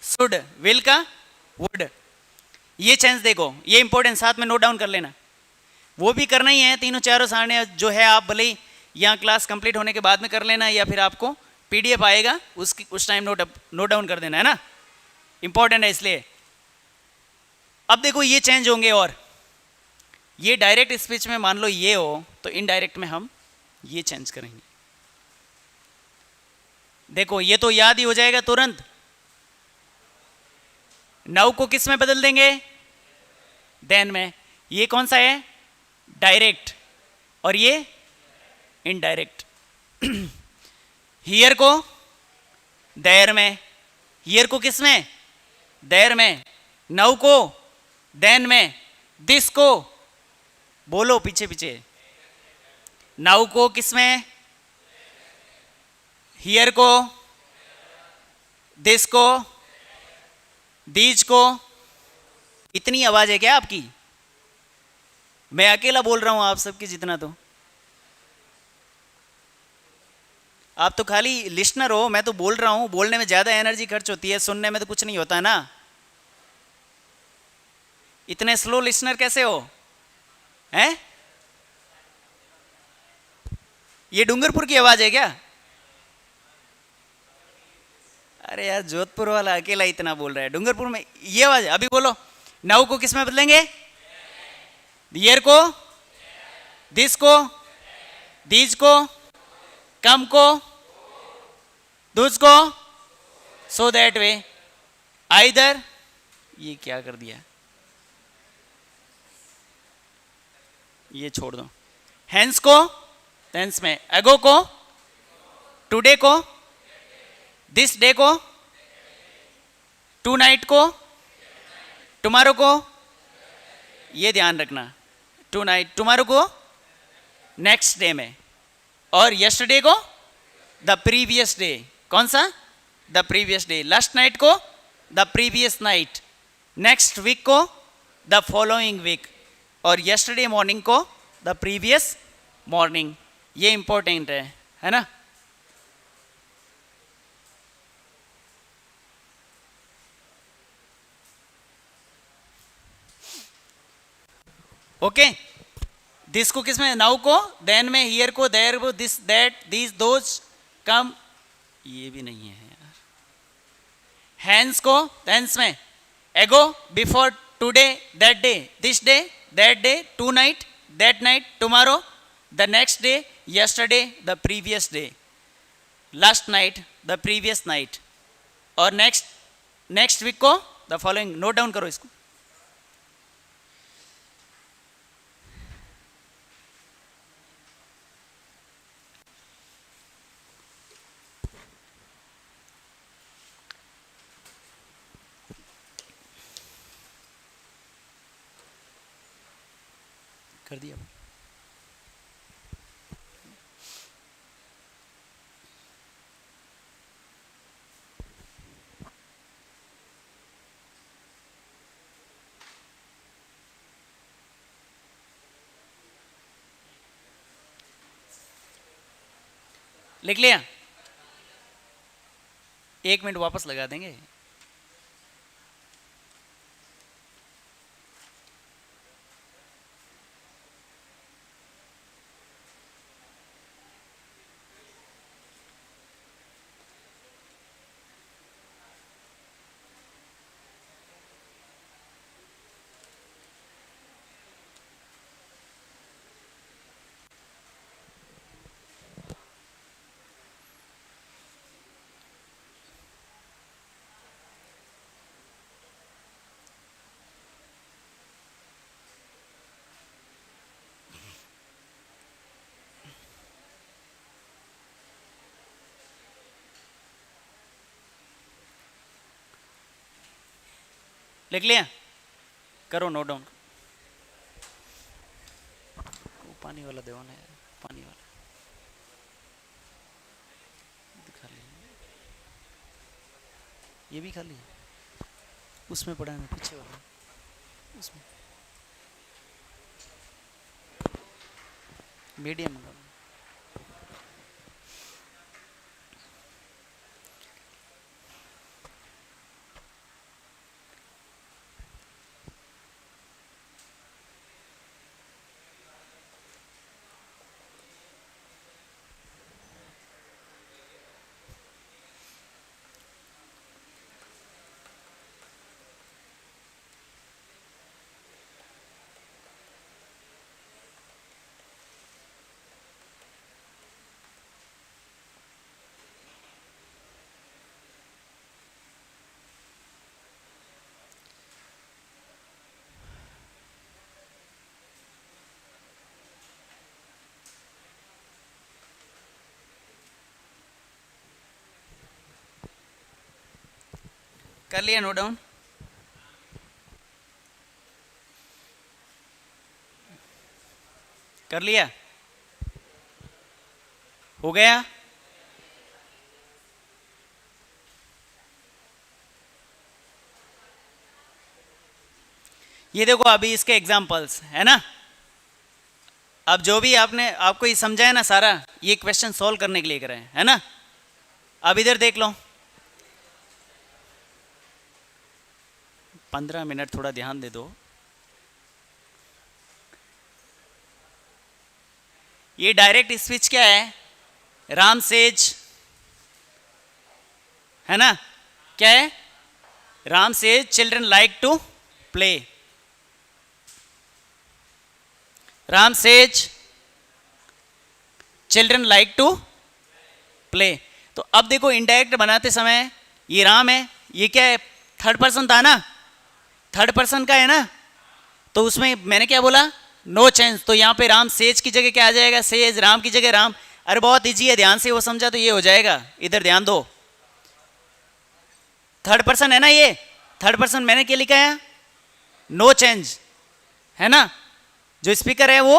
शुड, विल का वुड। ये चेंज देखो, ये इंपॉर्टेंट, साथ में नोट डाउन कर लेना। वो भी करना ही है, तीनों चारों सारणी जो है, आप भले ही यहाँ क्लास कंप्लीट होने के बाद में कर लेना, या फिर आपको पीडीएफ आएगा उस टाइम नोट डाउन कर देना है ना, इंपॉर्टेंट है इसलिए। अब देखो ये चेंज होंगे, और ये डायरेक्ट स्पीच में मान लो ये हो, तो इनडायरेक्ट में हम ये चेंज करेंगे। देखो ये तो याद ही हो जाएगा तुरंत। नाउ को किस में बदल देंगे? देन में। ये कौन सा है? डायरेक्ट, और ये इनडायरेक्ट। हियर को देयर में, हियर को किस में? देयर में। नाउ को देन में। दिस को, बोलो पीछे पीछे, नाउ को किस में? हियर को, दिस को, दीज को। इतनी आवाज है क्या आपकी? मैं अकेला बोल रहा हूं आप सबकी जितना, तो आप तो खाली लिसनर हो। मैं तो बोल रहा हूं, बोलने में ज्यादा एनर्जी खर्च होती है, सुनने में तो कुछ नहीं होता ना। इतने स्लो लिसनर कैसे हो? हैं? ये डूंगरपुर की आवाज है क्या? अरे यार, जोधपुर वाला अकेला इतना बोल रहा है, डूंगरपुर में ये आवाज। अभी बोलो, नाउ को किस में बदलेंगे? हियर को, दिस को, दीज को, कम को, दूज को, सो दैट वे, आइदर। ये क्या कर दिया? ये छोड़ दो। हैंस को टेंस में, एगो को, टुडे को, दिस डे को, टू नाइट को, टुमारो को। ये ध्यान रखना, टू नाइट, टुमारो को नेक्स्ट डे में, और यस्टरडे को द प्रीवियस डे। कौन सा? The previous day. Last night को the previous night, next week को द फॉलोइंग वीक, और यस्टरडे मॉर्निंग को द प्रीवियस मॉर्निंग। ये इंपॉर्टेंट है ना? ओके। दिस को किस में? नाउ को देन में, हियर को देयर को, दिस दैट दीज दोज कम। ये भी नहीं है यार। हैंड्स को टेंस में, ago, before, today, that day, this day, that day, tonight, that night, tomorrow, the next day, yesterday, the previous day, last night, the previous night, और next week को the following. Note down करो इसको। कर दिया। लिख लिया? 1 minute वापस लगा देंगे। लिख लिया? करो नोट डाउन। पानी वाला देवाना है, पानी वाला दिखा लिया। ये भी खाली उसमें पड़ा है, पीछे वाला उसमें। मीडियम मंगा। कर लिया नोट डाउन? कर लिया? हो गया? ये देखो अभी इसके एग्जाम्पल्स है ना। अब जो भी आपने आपको ये समझा है ना सारा, ये क्वेश्चन सॉल्व करने के लिए करे है ना। अब इधर देख लो, 15 मिनट थोड़ा ध्यान दे दो। ये डायरेक्ट स्पीच क्या है? राम सेज, है ना, क्या है? Ram says children like to play. Ram says children like to play. तो अब देखो इनडायरेक्ट बनाते समय ये राम है, ये क्या है? थर्ड पर्सन था ना, थर्ड पर्सन का है ना, तो उसमें मैंने क्या बोला? No change. तो यहाँ पे राम सेज की जगह क्या आ जाएगा? सेज। राम की जगह राम। अरे बहुत इजी है, ध्यान से वो समझा तो ये हो जाएगा। इधर ध्यान दो, थर्ड पर्सन है ना, ये थर्ड पर्सन मैंने क्या लिखा है? नो चेंज, है ना। जो स्पीकर है वो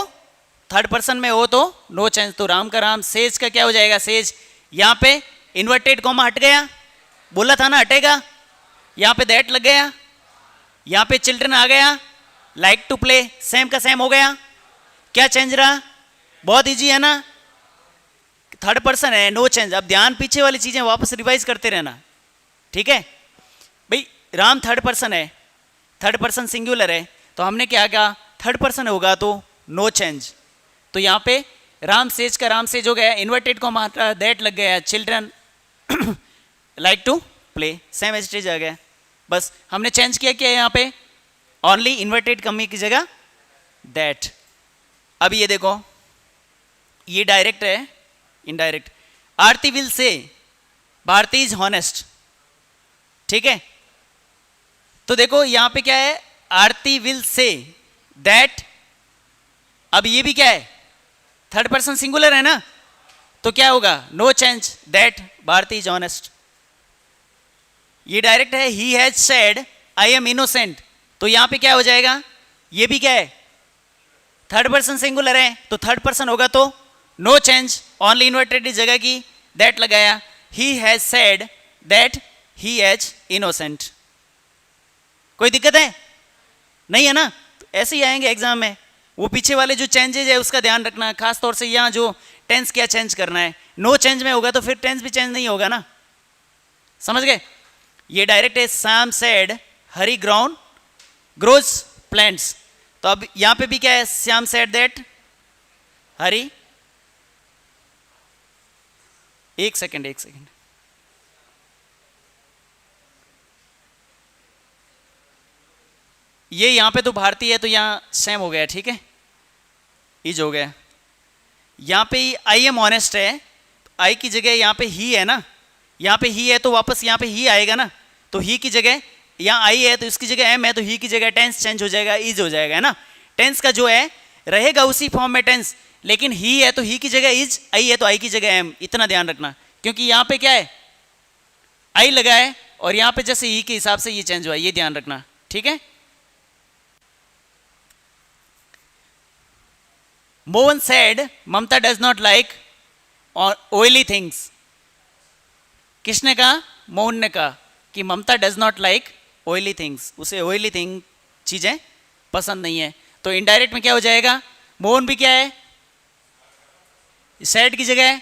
थर्ड पर्सन में हो तो नो चेंज। तो राम का राम, सेज का क्या हो जाएगा? सेज। यहाँ पे इन्वर्टेड कॉमा हट गया, बोला था ना हटेगा। यहाँ पे दैट लग गया, यहाँ पे चिल्ड्रन आ गया, लाइक टू प्ले सेम का सेम हो गया। क्या चेंज रहा? बहुत इजी है ना, थर्ड पर्सन है, नो चेंज। अब ध्यान पीछे वाली चीजें वापस रिवाइज करते रहना, ठीक है भाई। राम थर्ड पर्सन है, थर्ड पर्सन सिंगुलर है, तो हमने क्या कहा? थर्ड पर्सन होगा तो नो चेंज। तो यहाँ पे राम सेज का राम सेज हो गया, इन्वर्टेड को मात्रा दैट लग गया, children like to play same as it is आ गया। बस हमने चेंज किया क्या यहाँ पे? ओनली इन्वर्टेड कमी की जगह दैट। अब ये देखो, ये डायरेक्ट है, indirect. Aarti will say Bharti is honest, ठीक है। तो देखो यहां पे क्या है? आरती विल से दैट। अब ये भी क्या है? थर्ड पर्सन सिंगुलर है ना, तो क्या होगा? No change, that Bharti is honest. ये डायरेक्ट है, he has said I am innocent, तो यहां पे क्या हो जाएगा? ये भी क्या है? थर्ड पर्सन सिंगुलर है, तो थर्ड पर्सन होगा तो नो चेंज, ओनली इन्वर्टेड जगह की दैट लगाया। ही has said that he has innocent. कोई दिक्कत है? नहीं है ना। तो ऐसे ही आएंगे एग्जाम में। वो पीछे वाले जो चेंजेज है उसका ध्यान रखना, खास तौर से यहाँ जो टेंस क्या चेंज करना है। नो चेंज में होगा तो फिर टेंस भी चेंज नहीं होगा ना, समझ गए। ये डायरेक्ट है, सैम सेड हरी ग्राउंड ग्रोज प्लांट्स। तो अब यहां पे भी क्या है? श्याम सेड दैट हरी, एक सेकेंड, ये यहां पे तो भारतीय है तो यहां सेम हो गया, ठीक है, इज हो गया। यहां पे आई एम ऑनेस्ट है, आई की जगह यहां पे ही है ना, यहां पे ही है तो वापस यहां पे ही आएगा ना। तो ही की जगह यहाँ आई है तो इसकी जगह एम है, तो ही की जगह टेंस चेंज हो जाएगा, इज हो जाएगा, है ना। टेंस का जो है रहेगा उसी फॉर्म में टेंस, लेकिन ही है तो ही की जगह इज, आई है तो आई की जगह एम। इतना ध्यान रखना, क्योंकि यहाँ पे क्या है? आई लगा है और यहाँ पे जैसे ही के हिसाब से ये चेंज हुआ, ये ध्यान रखना, ठीक है। Mohan said Mamata does not like oily things. किसने कहा? मोहन ने कहा कि Mamata does not like oily things, उसे ऑयली थिंग चीजें पसंद नहीं है। तो इनडायरेक्ट में क्या हो जाएगा? मोहन भी क्या है? सेड की जगह,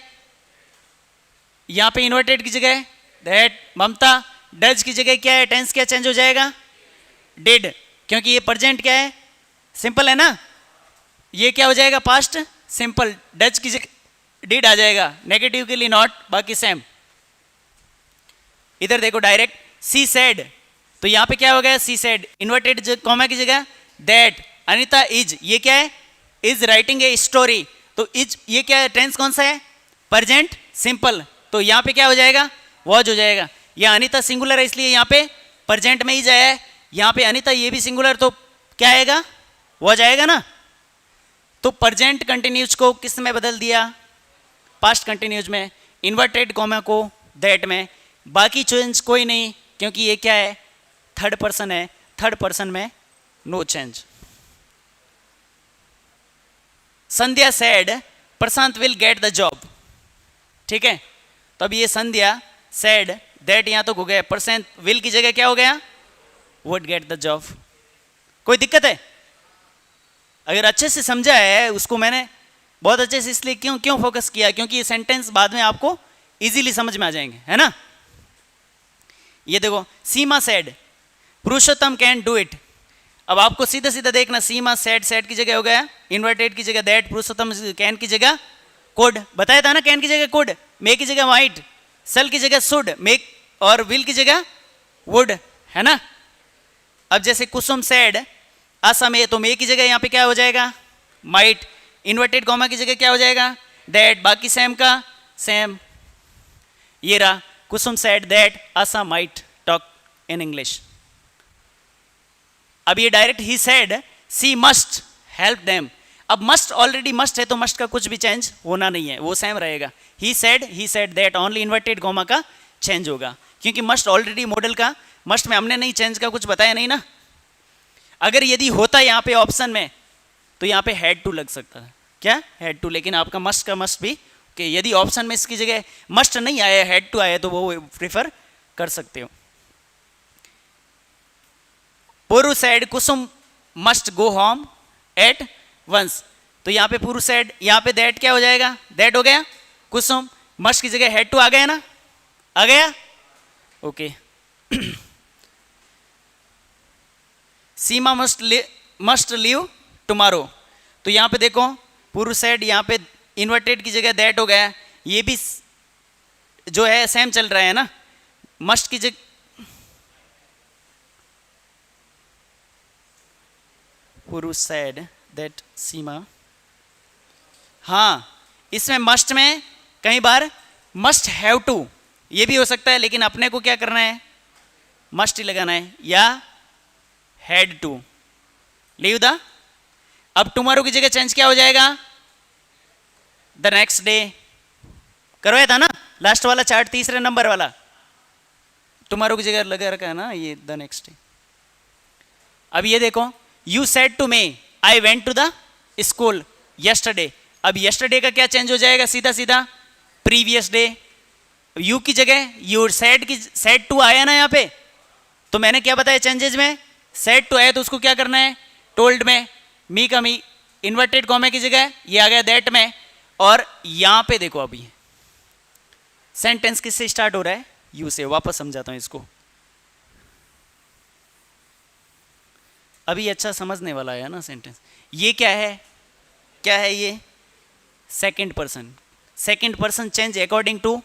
यहां पे इन्वर्टेड की जगह दैट, ममता डज की जगह क्या है? टेंस क्या चेंज हो जाएगा? डिड, क्योंकि ये प्रेजेंट क्या है? सिंपल है ना। ये क्या हो जाएगा? Past simple. डज की जगह डिड आ जाएगा, नेगेटिव के लिए नॉट, बाकी सेम। इधर देखो डायरेक्ट सी सेड, तो यहां पे क्या हो गया? सी सेड, इन्वर्टेड कॉमा की जगह दैट। अनिता इज, ये क्या है? इज राइटिंग ए स्टोरी, तो इज ये क्या है? टेंस कौन सा है? प्रेजेंट सिंपल, तो यहां पे क्या हो जाएगा? वॉज हो जाएगा। यह अनिता सिंगुलर है इसलिए यहां पे प्रेजेंट में इज आया है, यहां पे अनिता ये भी सिंगुलर, तो क्या आएगा? वॉज आएगा ना। तो प्रेजेंट कंटिन्यूज को किस में बदल दिया? पास्ट कंटिन्यूज में, इन्वर्टेड कॉमा को दैट में। बाकी चेंज कोई नहीं, क्योंकि ये क्या है? थर्ड पर्सन है, थर्ड पर्सन में no change. Sandhya said Prashant will get the job, ठीक है। तो अब ये संध्या सेड दैट यहां तो हो गया, प्रशांत विल की जगह क्या हो गया, वुड गेट द जॉब। कोई दिक्कत है? अगर अच्छे से समझा है उसको मैंने बहुत अच्छे से, इसलिए क्यों फोकस किया, क्योंकि ये सेंटेंस बाद में आपको इजीली समझ में आ जाएंगे, है ना। ये देखो, Seema said Purushottam can do it. अब आपको सीधा सीधा देखना, सीमा सेड, सेड की जगह हो गया इन्वर्टेड की जगह दैट, पुरुषोत्तम कैन की जगह कुड, बताया था ना, कैन की जगह कुड, मे की जगह माइट, सल की जगह शुड, मेक और विल की जगह वुड, है ना। अब जैसे कुसुम सेड असम, तो मे की जगह यहाँ पे क्या हो जाएगा, माइट, इन्वर्टेड कॉमा की जगह क्या हो जाएगा, दैट, बाकी सेम का सेम। ये रहा, Kusum said that Assam might talk in English. अब ये डायरेक्ट ही said she must help them. अब मस्ट ऑलरेडी मस्ट है, तो मस्ट का कुछ भी चेंज होना नहीं है, वो सेम रहेगा। He said that, only inverted comma का चेंज होगा, क्योंकि मस्ट ऑलरेडी मॉडल का, मस्ट में हमने नहीं चेंज का कुछ बताया नहीं ना। अगर यदि होता यहाँ पे ऑप्शन में, तो यहाँ पे हैड टू लग सकता है, क्या हैड टू, लेकिन आपका मस्ट का मस्ट भी कि यदि ऑप्शन में इसकी जगह मस्ट नहीं आया, हैड टू आया, तो वो प्रिफर कर सकते हो। Puru said Kusum must go home at once, तो यहाँ पे पुरु सेड, यहाँ पे दैट क्या हो जाएगा, दैट हो गया, कुसुम मस्ट की जगह हैड टू आ गया ना, आ गया, ओके। सीमा मस्ट लीव टुमारो, तो यहाँ पे देखो पुरु सेड, यहाँ पे इन्वर्टेड की जगह दैट हो गया, ये भी जो है सेम चल रहा है ना, मस्ट की जगह, पुरु सेड दैट सीमा, हाँ इसमें मस्ट में कई बार मस्ट हैव टू ये भी हो सकता है, लेकिन अपने को क्या करना है, मस्ट ही लगाना है, या हैड टू लीव द। अब टुमारो की जगह चेंज क्या हो जाएगा, द नेक्स्ट डे, करवाया था ना लास्ट वाला चार्ट, तीसरे नंबर वाला, टुमारो की जगह लगा रखा है ना ये द नेक्स्ट डे। अब ये देखो, you said to me I went to the school yesterday, अब यस्टरडे का क्या चेंज हो जाएगा, सीधा सीधा प्रीवियस डे। यू की जगह यू सेड की, सेड टू आया ना यहाँ पे, तो मैंने क्या बताया चेंजेस में, सेड टू आया तो उसको क्या करना है, टोल्ड में, मी का मी, इन्वर्टेड कॉमा की जगह ये आ गया दैट में। और यहाँ पे देखो, अभी सेंटेंस किससे स्टार्ट हो रहा है, यू से। वापस समझाता हूँ इसको, अभी अच्छा समझने वाला है ना सेंटेंस। ये क्या है, क्या है ये, second person, second person change according to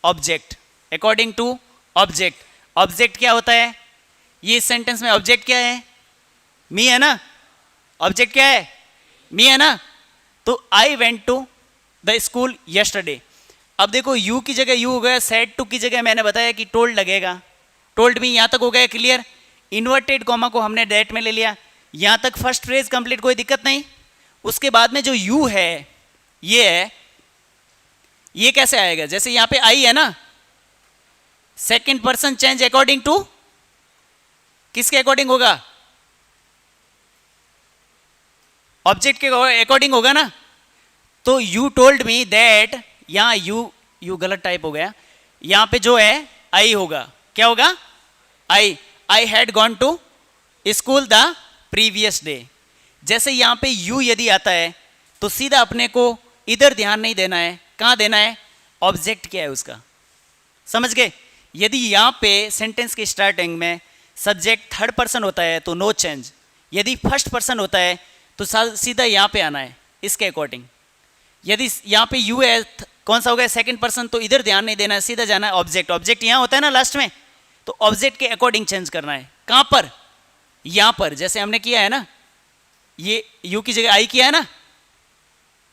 object, according to object. Object क्या होता है, ये सेंटेंस में ऑब्जेक्ट क्या है, मी है ना, ऑब्जेक्ट क्या है, मी है ना। तो I went to the school yesterday, अब देखो यू की जगह यू हो गया, सेड टू की जगह मैंने बताया कि टोल्ड लगेगा, टोल्ड मी, यहां तक हो गया क्लियर। इन्वर्टेड कॉमा को हमने दैट में ले लिया, यहां तक फर्स्ट फ्रेज कंप्लीट, कोई दिक्कत नहीं। उसके बाद में जो यू है ये है, ये कैसे आएगा, जैसे यहां पे आई है ना, second person change according to, किसके अकॉर्डिंग होगा, ऑब्जेक्ट के अकॉर्डिंग होगा ना। तो यू टोल्ड मी दैट, यहां यू गलत टाइप हो गया, यहां पे जो है आई होगा, क्या होगा, I had gone to school the previous day. जैसे यहां पे यू यदि आता है तो सीधा अपने को इधर ध्यान नहीं देना है, कहां देना है, ऑब्जेक्ट क्या है उसका, समझ गए। यदि यहां पे सेंटेंस की स्टार्टिंग में सब्जेक्ट थर्ड पर्सन होता है तो नो चेंज, यदि फर्स्ट पर्सन होता है तो सीधा यहां पे आना है इसके अकॉर्डिंग। यदि यहां पे यू है, कौन सा हो गया, सेकंड पर्सन, तो इधर ध्यान नहीं देना है, सीधा जाना है ऑब्जेक्ट। ऑब्जेक्ट यहां होता है ना लास्ट में, तो ऑब्जेक्ट के अकॉर्डिंग चेंज करना है, कहां पर, यहां पर, जैसे हमने किया है ना, ये यू की जगह आई किया है ना,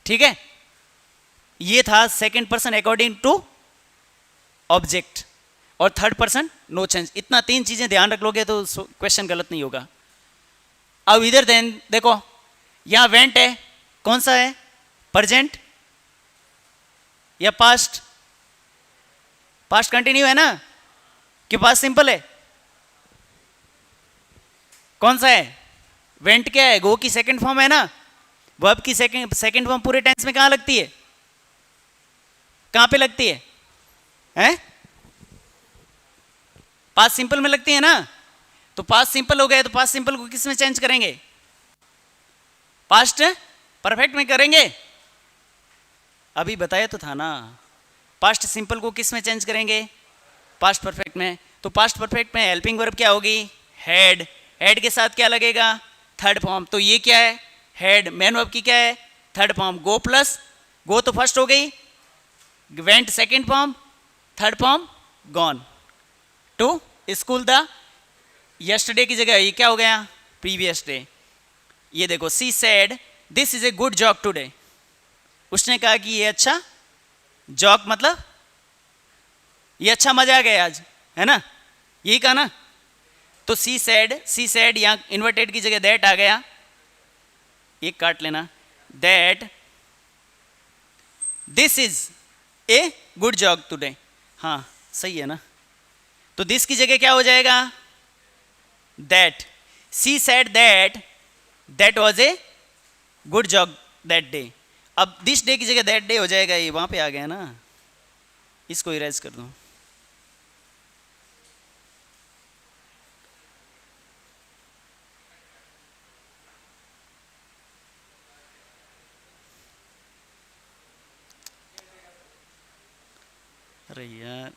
ठीक है। ये था second person according to object, और थर्ड पर्सन नो चेंज। इतना तीन चीजें ध्यान रख लोगे तो क्वेश्चन गलत नहीं होगा। अब इधर देन देखो, यहां वेंट है, कौन सा है, प्रेजेंट या पास्ट, पास्ट कंटिन्यू है ना, कि पास्ट सिंपल है, कौन सा है? वेंट क्या है? गो की सेकंड फॉर्म है ना। वर्ब की सेकंड फॉर्म पूरे टेंस में कहां लगती है? कहां पे लगती है? हैं? पास्ट सिंपल में लगती है ना। तो पास्ट सिंपल हो गया तो पास्ट सिंपल को किस में चेंज करेंगे? पास्ट परफेक्ट में करेंगे। अभी बताया तो था ना, पास्ट सिंपल को किस में चेंज करेंगे? पास्ट परफेक्ट में। तो पास्ट परफेक्ट में हेल्पिंग वर्ब क्या होगी? हैड। हैड के साथ क्या लगेगा? Third form. तो ये क्या है? हैड। मेन वर्ब की क्या है? Third form. Go plus go तो फर्स्ट हो गई, went second form, third form gone. To school the yesterday की जगह ये क्या हो गया? Previous day. ये देखो, she said this is a good joke today. उसने कहा कि ये अच्छा जॉक मतलब ये अच्छा मजा आ गया आज, है ना, यही कहा ना। तो सी सेड यहां इन्वर्टेड की जगह दैट आ गया, एक काट लेना। That this is a good joke today. हाँ सही है ना। तो दिस की जगह क्या हो जाएगा? That. She said that was a good joke that day. अब दिस डे की जगह दैट डे हो जाएगा, ये वहां पे आ गया ना, इसको इरेज कर दूं। अरे यार,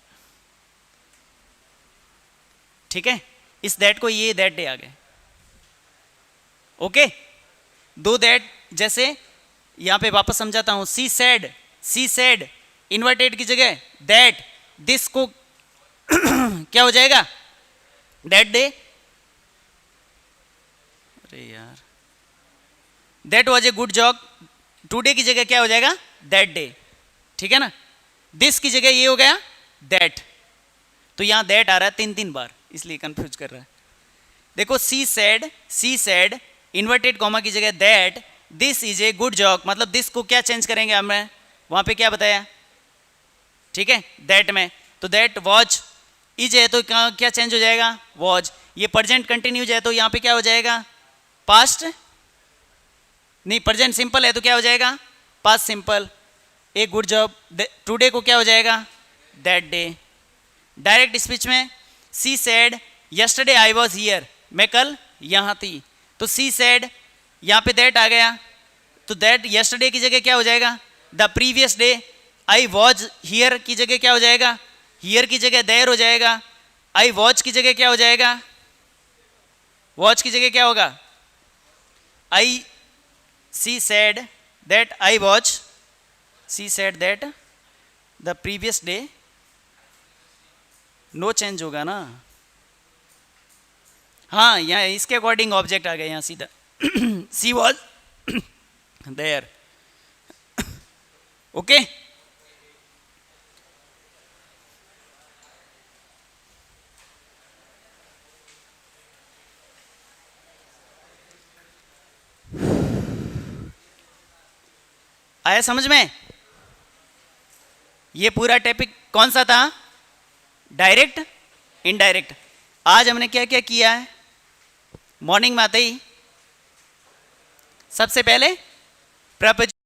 ठीक है, इस दैट को ये दैट डे आ गए। ओके, दो दैट, जैसे यहां पे वापस समझाता हूं। सी सेड इन्वर्टेड की जगह दैट, दिस को क्या हो जाएगा? That day. अरे यार, that was a good joke today की जगह क्या हो जाएगा? That day. ठीक है ना। दिस की जगह ये हो गया दैट। तो यहां दैट आ रहा है तीन तीन बार, इसलिए कंफ्यूज कर रहा है। देखो, सी सेड इन्वर्टेड कॉमा की जगह that this is a good joke, मतलब दिस को क्या चेंज करेंगे हमने? वहां पे क्या बताया? ठीक है, दैट में। तो दैट वॉज इज है तो क्या चेंज हो जाएगा? वॉज। ये प्रेजेंट कंटिन्यूज है तो यहां पे क्या हो जाएगा? पास्ट नहीं, प्रेजेंट सिंपल है तो क्या हो जाएगा? Past simple. A good job today को क्या हो जाएगा? That day. डायरेक्ट स्पीच में she said yesterday I was here, मैं कल यहां थी। तो सी सेड यहां पे दैट आ गया, तो दैट यस्टरडे की जगह क्या हो जाएगा? The previous day. I was here की जगह क्या हो जाएगा? हियर की जगह देयर हो जाएगा। आई वॉच की जगह क्या हो जाएगा? वॉच की जगह क्या होगा? I she said that I watch, she said that the previous day, no change होगा ना। हाँ, यहाँ इसके अकॉर्डिंग ऑब्जेक्ट आ गया यहाँ सीधा। सी वॉज देयर। ओके, आया समझ में? ये पूरा टॉपिक कौन सा था? Direct, indirect. आज हमने क्या क्या किया है? मॉर्निंग में आते ही सबसे पहले प्रपोजिशन